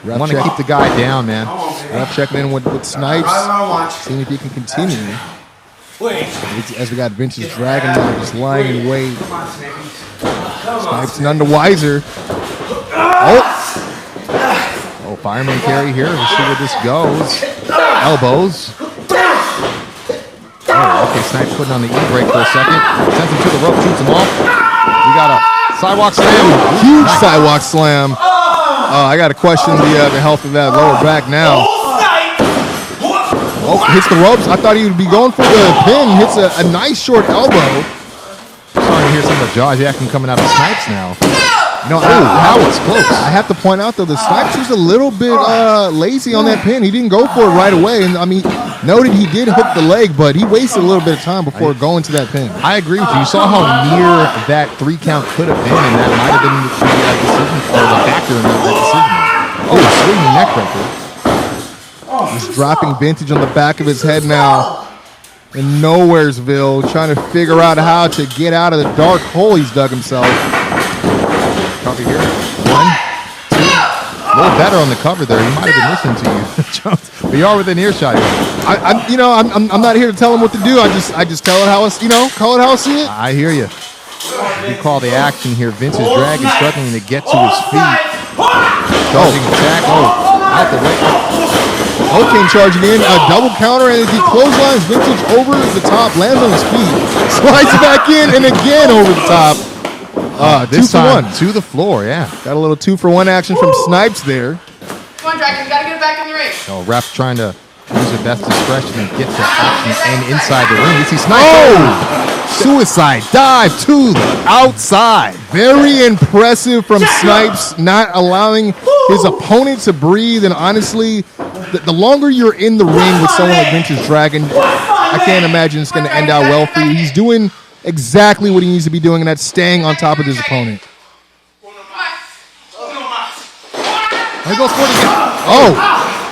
Ref Want to keep the guy down, man. Ref checking in with Snipes. Seeing if he can continue. As we got Vintage Dragon now just lying in wait. Snipes none the wiser. Oh, fireman carry here. Let's see where this goes. Elbows. Oh, okay, Snipes putting on the e-brake for a second. Sends him to the rope, shoots him off. We got a sidewalk slam. Huge sidewalk slam. I got to question the health of that lower back now. Oh, hits the ropes. I thought he would be going for the pin. Hits a nice short elbow. Starting to hear some of the jaw jacking coming out of Snipes now. That was close. I have to point out, though, the Snipes was a little bit lazy on that pin. He didn't go for it right away. And, I mean, noted he did hook the leg, but he wasted a little bit of time before going to that pin. I agree with you. You saw how near that 3 count could have been, and that might have been the decision, or the factor in that decision. Oh, swinging neck breaker. He's dropping Vintage on the back of his head now. In Nowheresville, trying to figure out how to get out of the dark hole he's dug himself. Cover here. 1, 2. A little better on the cover there. He might have been listening to you, Jones. We are within earshot here. I'm not here to tell him what to do. I just tell it how it's, call it how I see it. I hear you. You call the action here. Vince's Dragon struggling to get to his feet. Charging attack. Out the way. Came charging in, a double counter, and as he clotheslines Vintage over the top, lands on his feet, slides back in, and again over the top. This 2 for time 1. to the floor, yeah. Got a little 2 for 1 action from Snipes there. Come on, Dragon, you gotta get back in the ring. Ref trying to use their best discretion and get to action and inside the ring. You see Snipes. Suicide dive to the outside. Very impressive from Snipes, not allowing his opponent to breathe. And honestly, the longer you're in the ring with someone like Vintage Dragon, I can't imagine it's going to end out well for you. He's doing exactly what he needs to be doing, and that's staying on top of his opponent. There goes for it again.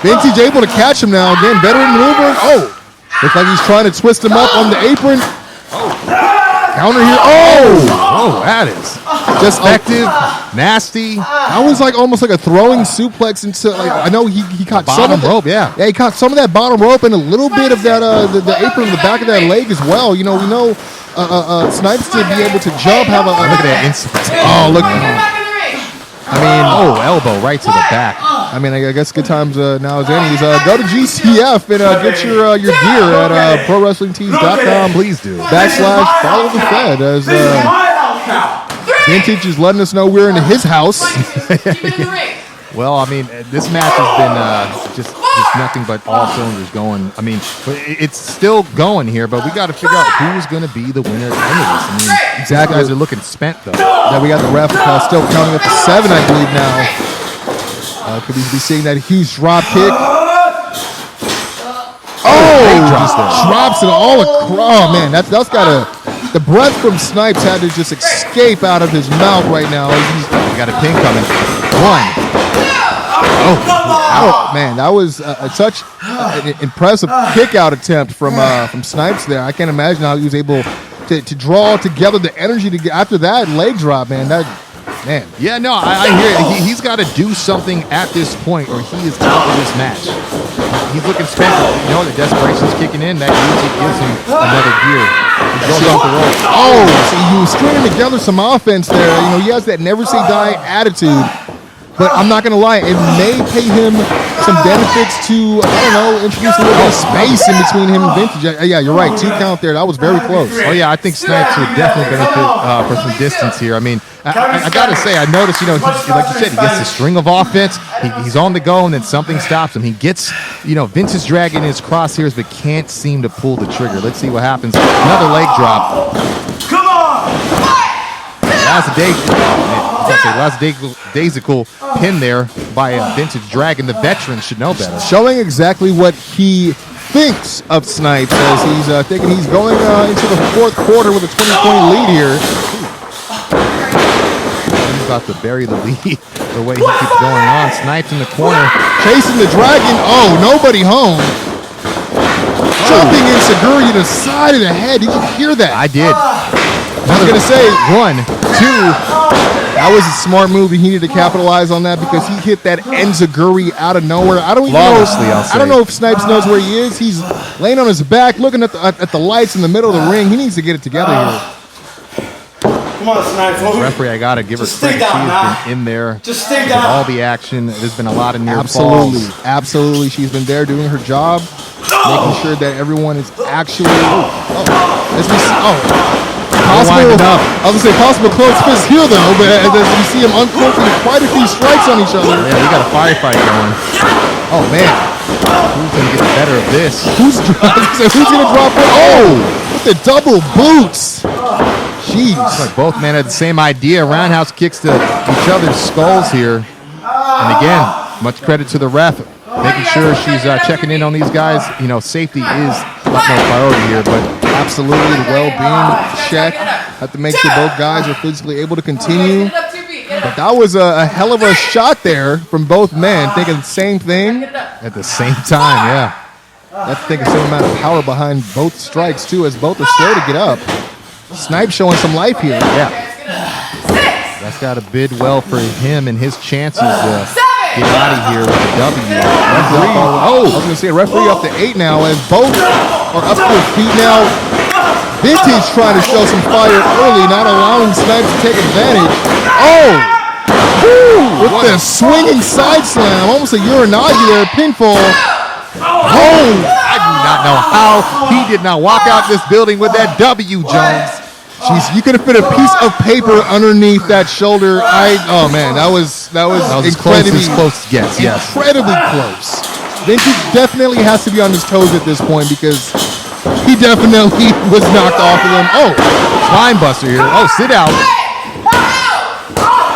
Vintage able to catch him now again. Veteran maneuver. Looks like he's trying to twist him up on the apron. Counter here. Oh, that is just effective, nasty. That was like almost like a throwing suplex into. Like, I know he caught some Bottom of the, rope, yeah. Yeah, he caught some of that bottom rope and a little bit of that the apron in the back of that leg as well. You know, we know Snypes to be able to jump. Have a look at that instant. Oh, look. I mean, elbow right to the back. I mean, I guess good times now is any. Go to GCF and get your gear at ProWrestlingTees.com. Please do. /follow the Fed as Vintage is letting us know we're in his house. Well, I mean, this match has been just nothing but all cylinders going. I mean, it's still going here, but we got to figure out who's going to be the winner at the end of this. I mean, exactly. You guys are looking spent, though. Yeah, we got the ref still counting up to 7, I believe, now. Could we be seeing that huge drop kick? Drops it all across. Oh, man, that's got to... The breath from Snypes had to just escape out of his mouth right now. He's got a pin coming. 1. Oh, man, that was such an impressive kick-out attempt from Snypes there. I can't imagine how he was able to draw together the energy to get after that leg drop, man. Yeah, no, I hear it. He's got to do something at this point, or he is out of this match. He's looking spent. You know, the desperation's kicking in. That usually gives him another gear. He goes off the rope. See, he was stringing together some offense there. You know, he has that never say die attitude. But I'm not going to lie, it may pay him some benefits to, I don't know, introduce a little bit of space in between him and Vintage. Yeah, you're right. 2 count there. That was very close. Oh, yeah, I think Snypes would definitely benefit for some distance here. I mean, I got to say, I noticed, you know, like you said, he gets a string of offense. He's on the go, and then something stops him. He gets, you know, Vince is dragging his crosshairs, but can't seem to pull the trigger. Let's see what happens. Another leg drop. Come on! Daisical pin there by Vintage Dragon. The veteran should know better. Showing exactly what he thinks of Snypes as he's thinking he's going into the 4th quarter with a 20-point lead here. He's about to bury the lead the way he keeps going on. Snypes in the corner. Chasing the Dragon. Oh, nobody home. Jumping in Seguri to the side of the head. Did you hear that? I did. I was going to say 1, 2. That was a smart move. He needed to capitalize on that because he hit that enziguri out of nowhere. I don't know if Snypes knows where he is. He's laying on his back, looking at the lights in the middle of the ring. He needs to get it together here. Come on, Snypes. Referee, I got to give her credit. She's been in there. Just stay down. All the action. There's been a lot of near falls. Absolutely. She's been there doing her job, making sure that everyone is actually. Possible close fist here though, but as you see him uncloaking quite a few strikes on each other. Yeah, we got a firefight going. Oh man, who's gonna get the better of this? Who's gonna drop it? Oh, with the double boots. Jeez. It's like both men had the same idea. Roundhouse kicks to each other's skulls here. And again, much credit to the ref, making sure she's checking in on these guys. You know, safety is utmost priority here, but absolutely the well-being check. Have to make sure both guys are physically able to continue. But that was a hell of a shot there from both men, thinking the same thing at the same time. Yeah, that's thinking the same amount of power behind both strikes too, as both are slow to get up. Snipe showing some life here. Yeah, that's got to bid well for him and his chances to get out of here with a W. I was going to say referee up to 8 now, as both are up to their feet now. Vintage trying to show some fire early, not allowing Snypes to take advantage. With the swinging side slam, almost a Uranagi there, pinfall. I do not know how he did not walk out this building with that W, Jones. Jeez, you could have put a piece of paper underneath that shoulder. Oh man, that was incredibly close as gets. Yes, incredibly close. Vintage definitely has to be on his toes at this point because he definitely was knocked off of him. Oh, spine buster here. Oh, sit out.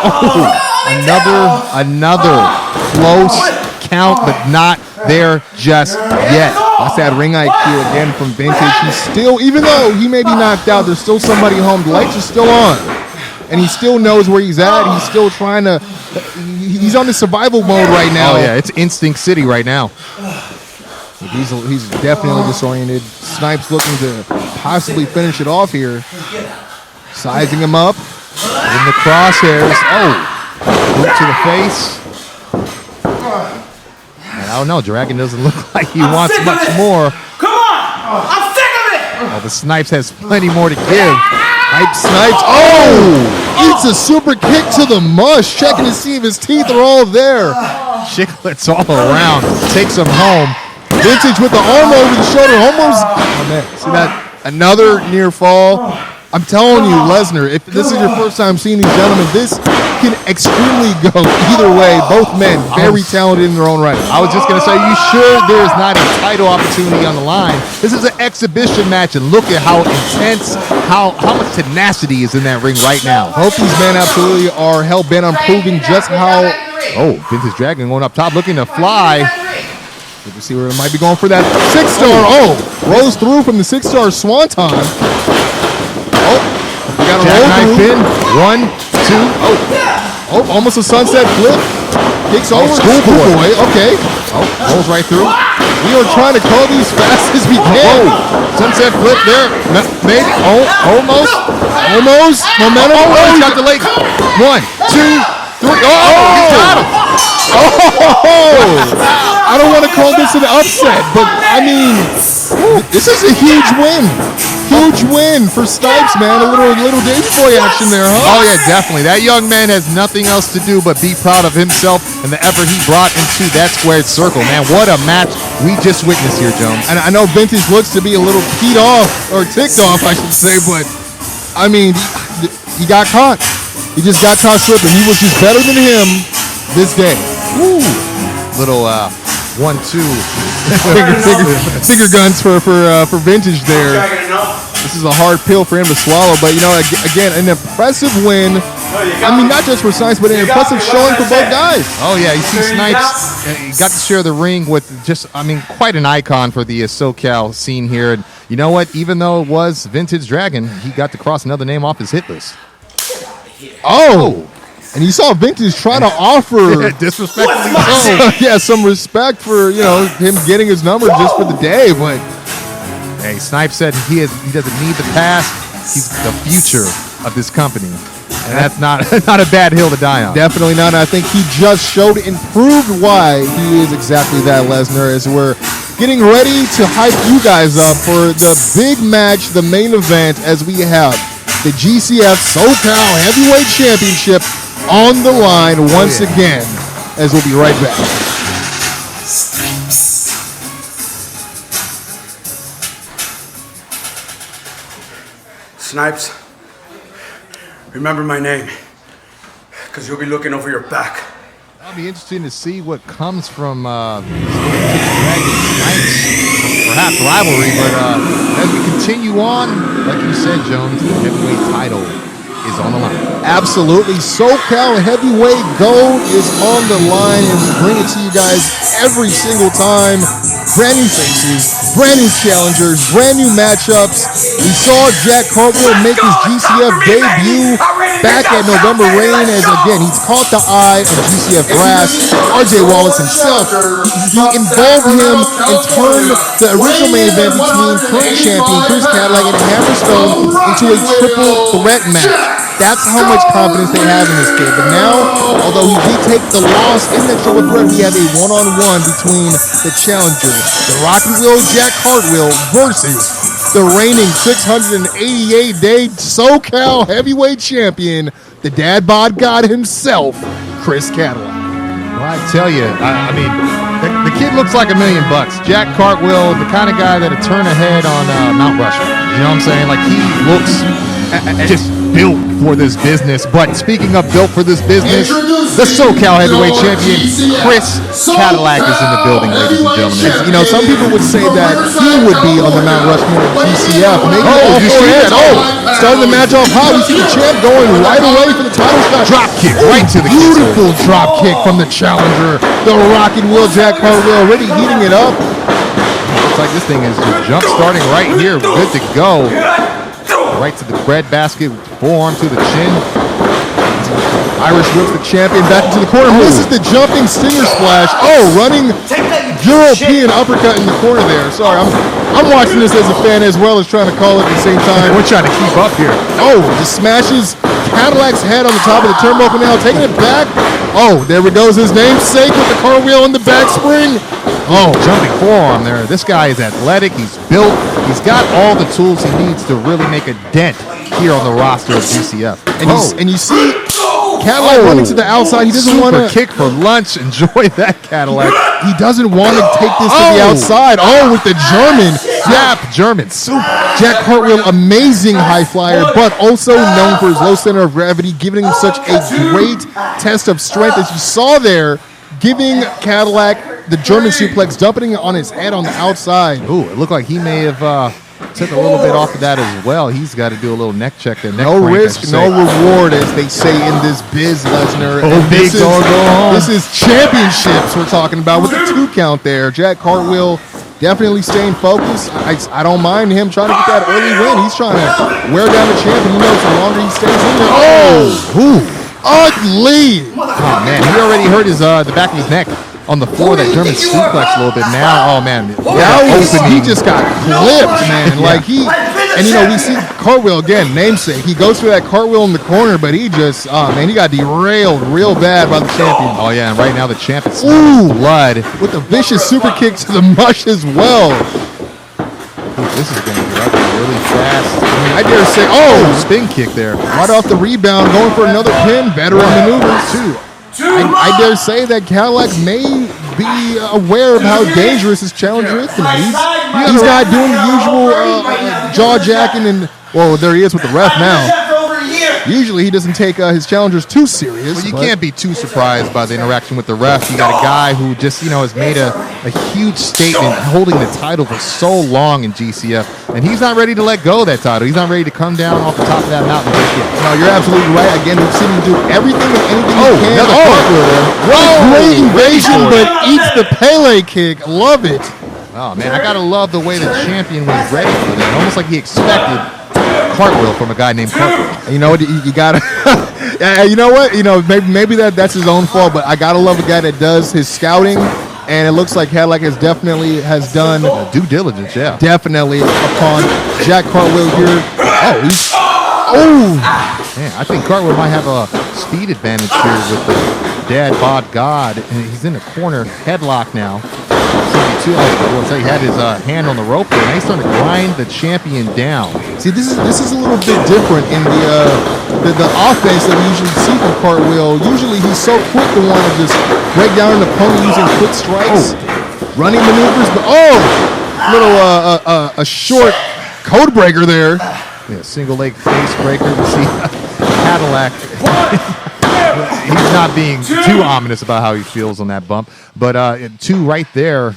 Oh, another close count, but not there just yet. That's that ring IQ again from Vintage. He's still, even though he may be knocked out, there's still somebody home. The lights are still on. And he still knows where he's at. He's still trying to, he's on the survival mode right now. Oh yeah, it's Instinct City right now. He's definitely disoriented. Snypes looking to possibly finish it off here. Sizing him up in the crosshairs. Oh, boot to the face. And I don't know. Dragon doesn't look like he wants much more. Come on! I'm sick of it! Oh, the Snypes has plenty more to give. Hype Snypes. Oh! Eats a super kick to the mush. Checking to see if his teeth are all there. Chiclets all around. Takes him home. Vintage with the arm over the shoulder. Almost. Oh, man. See that? Another near fall. I'm telling you, Lesnar, if this is your first time seeing these gentlemen, this can extremely go either way. Both men very talented in their own right. I was just going to say, you sure there is not a title opportunity on the line? This is an exhibition match, and look at how intense, how much tenacity is in that ring right now. Both these men absolutely are hell-bent on proving just how... Oh, Vintage Dragon going up top, looking to fly. Good to see where it might be going for that 6-star. Oh, rolls through from the 6-star Swanton. Oh, we got a roll through. 1, 2. Oh, almost a sunset flip. Kicks over. Schoolboy. Okay. Oh, rolls right through. We are trying to call these fast as we can. Sunset flip there. Maybe. Oh, almost. Momentum. Oh, he's got the leg. 1, 2, 3. Oh, he's got him. Oh! I don't want to call this an upset, but I mean, this is a huge win. Huge win for Snypes, man. A little Davey Boy action there, huh? Oh, yeah, definitely. That young man has nothing else to do but be proud of himself and the effort he brought into that squared circle, man. What a match we just witnessed here, Jones. And I know Vintage looks to be a little peed off, or ticked off, I should say, but I mean, he got caught. He just got caught slipping. He was just better than him this day. Woo. Little 1, 2 finger guns for Vintage there. This is a hard pill for him to swallow, but you know, again, an impressive win. I mean, not just for Snypes, but an impressive showing for both guys. Oh yeah, you see Snypes, he got to share the ring with just, I mean, quite an icon for the SoCal scene here. And you know what? Even though it was Vintage Dragon, he got to cross another name off his hit list. Oh. And you saw Vintage try to offer disrespectfully some respect for, you know, him getting his number just for the day, but hey, Snypes said he doesn't need the past, he's the future of this company. And that's not a bad hill to die on. Definitely not. I think he just showed and proved why he is exactly that, Lesnar, as we're getting ready to hype you guys up for the big match, the main event, as we have the GCF SoCal Heavyweight Championship on the line once again, as we'll be right back. Snypes, remember my name, because you'll be looking over your back. That'll be interesting to see what comes from Dragon Snypes, perhaps rivalry, but as we continue on, like you said, Jones, the heavyweight title is on the line. Absolutely. SoCal Heavyweight Gold is on the line, and we bring it to you guys every single time. Brand new faces, brand new challengers, brand new matchups. We saw Jack Cartwheel make his GCF debut back at November Rain, as again, he's caught the eye of GCF brass. RJ Wallace himself, he involved him and turned the original main event between current champion Chris Cadillac and Hammerstone into a triple threat match. That's how much confidence they have in this kid. But now, although he did take the loss in that triple threat, we have a one-on-one between the challenger, the Rocky Wheel Jack Cartwheel, versus the reigning 688-day SoCal Heavyweight Champion, the Dad Bod God himself, Chris Cadillac. Well, I tell you, I mean, the kid looks like $1 million. Jack Cartwheel, the kind of guy that'd turn ahead on Mount Rushmore. You know what I'm saying? Like, he looks just built for this business. But speaking of built for this business, the SoCal Heavyweight Champion, Chris Cadillac, is in the building, ladies and gentlemen. You know, some people would say that he would be on the Mount Rushmore of GCF. You see that? Starting the match off high. We see the champ going right away for the title shot. Drop kick right to the beautiful drop kick from the challenger, the Rockin' Wheel Jack Cartwheel, already heating it up. Looks like this thing is just jump starting right here. Good to go. Right to the breadbasket, forearm to the chin. Irish whips the champion back into the corner. This is the jumping stinger splash. Oh, running European uppercut in the corner there. Sorry, I'm watching this as a fan as well as trying to call it at the same time. We're trying to keep up here. Oh, just smashes Cadillac's head on the top of the turnbuckle now, taking it back. Oh, there we goes his namesake with the cartwheel in the back spring. Oh, jumping forearm there. This guy is athletic. He's built. He's got all the tools he needs to really make a dent here on the roster of GCF. And you see Cadillac running to the outside. He doesn't want to kick for lunch. Enjoy that, Cadillac. He doesn't want to take this to the outside. Oh, with the German. German super. Jack Cartwheel, amazing high flyer, but also known for his low center of gravity, giving him such a great test of strength as you saw there, giving Cadillac the German suplex, dumping it on his head on the outside. Ooh, it looked like he may have took a little bit off of that as well. He's got to do a little neck check there. No risk, no reward, as they say in this biz, Lesnar. This is championships we're talking about with the 2 count there. Jack Cartwheel definitely staying focused. I don't mind him trying to get that early win. He's trying to wear down the champion. He knows the longer he stays in there. Ugly. Oh, man, he already hurt his the back of his neck on the floor, that German suplex a little bit. Now, oh man, he just got clipped, man. Like we see Cartwheel again, namesake. He goes for that cartwheel in the corner, but he just, he got derailed real bad by the champion. Oh yeah, and right now the champion smells blood with a vicious super kick to the mush as well. This is going to get ugly really fast. I dare say, spin kick there, right off the rebound, going for another pin. Veteran maneuvers too. I dare say that Cadillac may be aware of how dangerous his challenger is. He's not doing the usual jaw jacking, and well, there he is with the ref now. Usually he doesn't take his challengers too serious. Well, you can't be too surprised by the interaction with the ref. You got a guy who just has made a huge statement, holding the title for so long in GCF, and he's not ready to let go of that title. He's not ready to come down off the top of that mountain just yet. No, you're absolutely right. Again, we've seen him do everything and anything he can. Great invasion, but eats the Pele kick. Love it. Oh man, I gotta love the way the champion was ready for that. Almost like he expected cartwheel from a guy named Cartwheel. You know what? You gotta. You know what? Maybe that's his own fault. But I gotta love a guy that does his scouting, and it looks like Cadillac has done due diligence. Yeah, definitely upon Jack Cartwheel here. Man, I think Cartwheel might have a speed advantage here with the Dad Bod God, and he's in the corner headlock now. He had his hand on the rope there, and he's starting to grind the champion down. See, this is a little bit different in the offense that we usually see from Cartwheel. Usually he's so quick to want to just break down an opponent using quick strikes, running maneuvers, but a short code breaker there. Yeah, single leg face breaker. We see Cadillac. He's not being too ominous about how he feels on that bump, but 2 right there.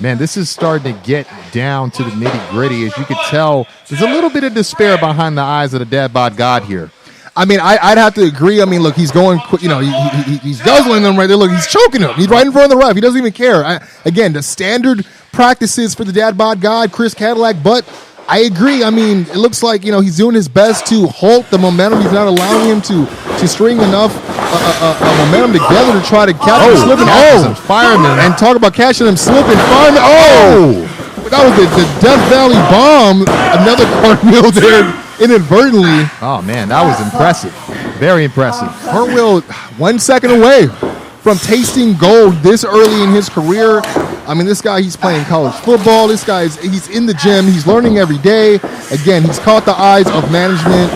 Man, this is starting to get down to the nitty-gritty. As you could tell, there's a little bit of despair behind the eyes of the Dad Bod God here. I mean, I'd have to agree. I mean, look, he's going quick. He's guzzling them right there. Look, he's choking him. He's right in front of the ref. He doesn't even care. Again, the standard practices for the Dad Bod God, Chris Cadillac, but I agree. I mean, it looks like, he's doing his best to halt the momentum. He's not allowing him to string enough momentum together to try to catch him slipping. Fireman. And talk about catching him slipping. Fireman. That was the Death Valley bomb. Another cartwheel there inadvertently. Oh, man, that was impressive. Very impressive. Cartwheel 1 second away from tasting gold this early in his career. I mean, this guy, he's playing college football. This guy, he's in the gym. He's learning every day. Again, he's caught the eyes of management.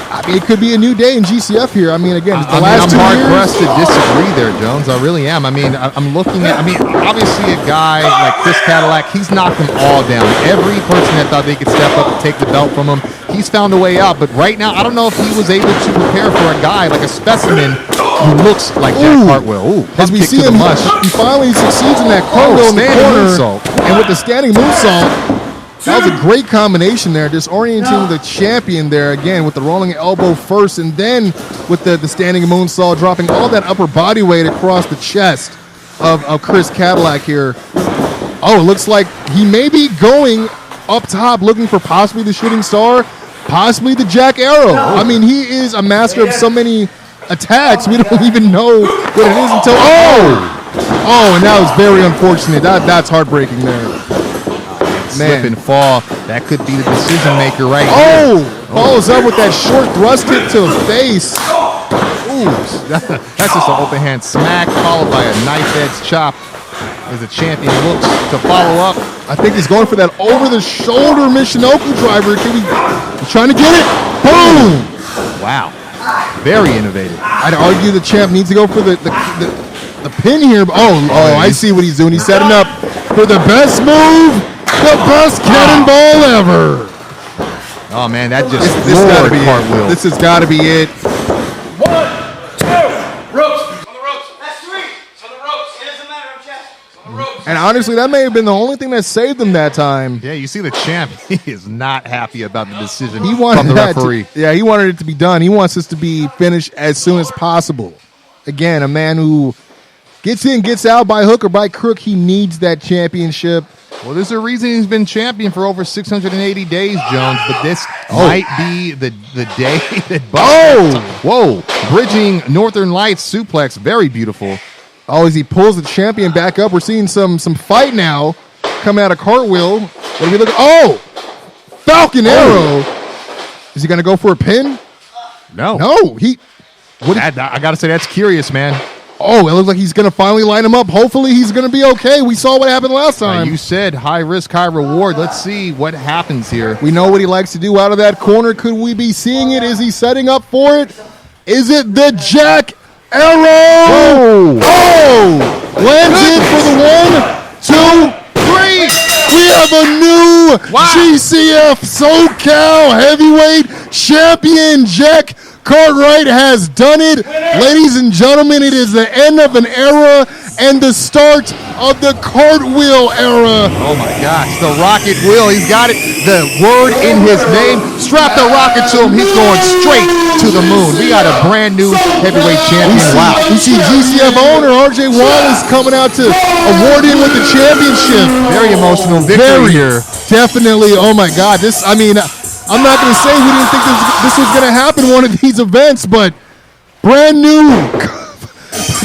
I mean, it could be a new day in GCF here. I mean, again, I'm hard-pressed to disagree there, Jones. I really am. I mean, I'm looking at, obviously a guy like Chris Cadillac, he's knocked them all down. Every person that thought they could step up and take the belt from him, he's found a way out. But right now, I don't know if he was able to prepare for a guy like a specimen who looks like Jack Cartwheel. As we see him, he finally succeeds in that cartwheel in the corner. And with the standing moonsault, that was a great combination there, disorienting the champion there again with the rolling elbow first, and then with the standing moonsault, dropping all that upper body weight across the chest of Chris Cadillac here. It looks like he may be going up top, looking for possibly the shooting star, possibly the Jack Arrow. I mean, he is a master of so many attacks. We don't even know what it is until Oh, and that was very unfortunate. That's heartbreaking there. Slip and fall. That could be the decision maker right here. Oh, follows up with that short thrust hit to the face. Ooh, that's just an open hand smack followed by a knife edge chop as the champion looks to follow up. I think he's going for that over-the-shoulder Michinoku driver. He's trying to get it. Boom! Wow. Very innovative. I'd argue the champ needs to go for the pin here. Oh, I see what he's doing. He's setting up for the best move, the best cannonball ever. Oh, man, that just this gotta be cartwheel. This has got to be it. 1, 2, ropes. On the ropes. That's 3. It's on the ropes. It doesn't matter, I'm Chad. It's on the ropes. And honestly, that may have been the only thing that saved him that time. Yeah, you see the champ, he is not happy about the decision He wanted from the referee. He wanted it to be done. He wants this to be finished as soon as possible. Again, a man who gets in, gets out by hook or by crook. He needs that championship. Well, there's a reason he's been champion for over 680 days, Jones, but this might be the day that Whoa! Bridging Northern Lights suplex, very beautiful. Oh, as he pulls the champion back up, we're seeing some fight now coming out of cartwheel. What are we looking? Oh! Falcon Arrow! Is he going to go for a pin? No. I got to say, that's curious, man. Oh, it looks like he's going to finally line him up. Hopefully he's going to be okay. We saw what happened last time. You said high risk, high reward. Let's see what happens here. We know what he likes to do out of that corner. Could we be seeing it? Is he setting up for it? Is it the Jack Arrow? Oh! Lands it for the 1, 2, 3. We have a new GCF SoCal heavyweight champion. Jack Cartwright has done it. Ladies and gentlemen, it is the end of an era and the start of the cartwheel era. Oh my gosh, the rocket wheel. He's got it. The word in his name. Strap the rocket to him. He's going straight to the moon. We got a brand new heavyweight champion. Wow. We see GCF owner RJ Wallace coming out to award him with the championship. Very emotional victory here. Definitely. Oh my God. I'm not going to say we didn't think this was going to happen one of these events, but brand new,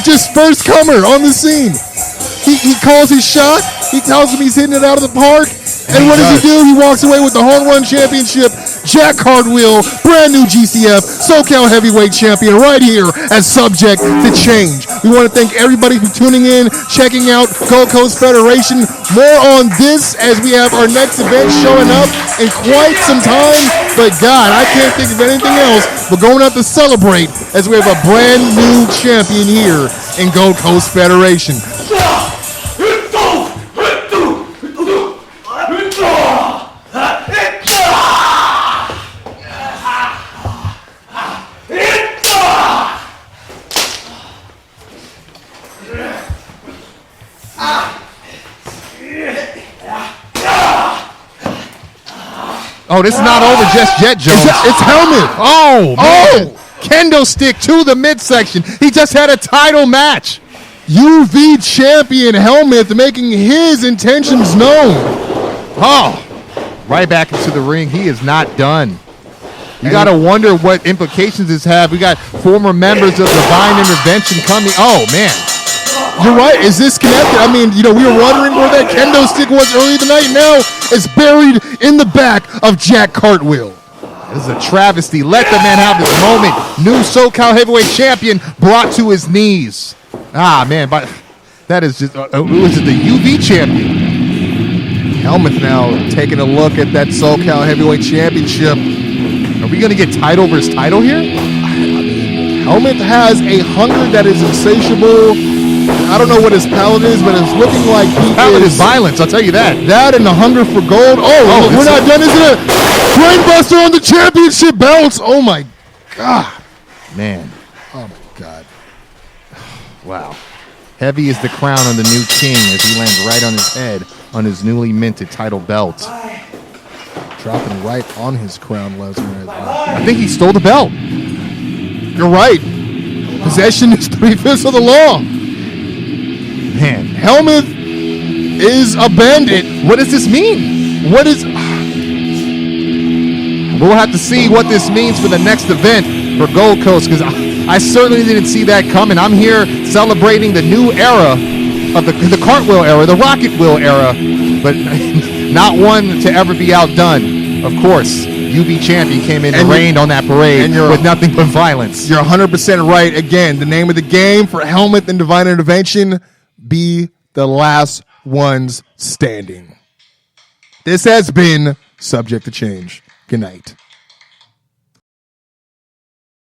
just first comer on the scene. He calls his shot. He tells him he's hitting it out of the park. And what does he do? He walks away with the home run championship. Jack Cartwheel, brand new GCF SoCal heavyweight champion right here as Subject to Change. We want to thank everybody for tuning in, checking out Gold Coast Federation. More on this as we have our next event showing up in quite some time. But God, I can't think of anything else. We're going out to celebrate as we have a brand new champion here in Gold Coast Federation. Oh, this is not over just yet, Jones. It's Helmuth. Oh, man. Kendo stick to the midsection. He just had a title match. UV champion Helmuth making his intentions known. Oh, right back into the ring. He is not done. You got to wonder what implications this have. We got former members of Divine Intervention coming. Oh, man. You're right. Is this connected? I mean, we were wondering where that kendo stick was earlier tonight. Now it's buried in the back of Jack Cartwheel. This is a travesty. Let the man have his moment. New SoCal heavyweight champion brought to his knees. Ah, man, but that is just, who is it, the UV champion? Helmuth now taking a look at that SoCal heavyweight championship. Are we going to get title versus title here? Helmuth has a hunger that is insatiable. I don't know what his palate is, but it's looking like is violence, I'll tell you that. That and the hunger for gold. Oh we're not done, isn't it? Brainbuster on the championship belts. Oh, my God. Man. Oh, my God. Wow. Heavy is the crown on the new king as he lands right on his head on his newly minted title belt. Dropping right on his crown, Lesnar. I think he stole the belt. You're right. Possession is 3/5 of the law. Man, Helmuth is a bandit. What does this mean? We'll have to see what this means for the next event for Gold Coast, because I certainly didn't see that coming. I'm here celebrating the new era of the cartwheel era, the rocket wheel era, but not one to ever be outdone. Of course, UV champion came in and reigned on that parade with nothing but violence. You're 100% right. Again, the name of the game for Helmuth and Divine Intervention, be the last ones standing. This has been Subject to Change. Good night.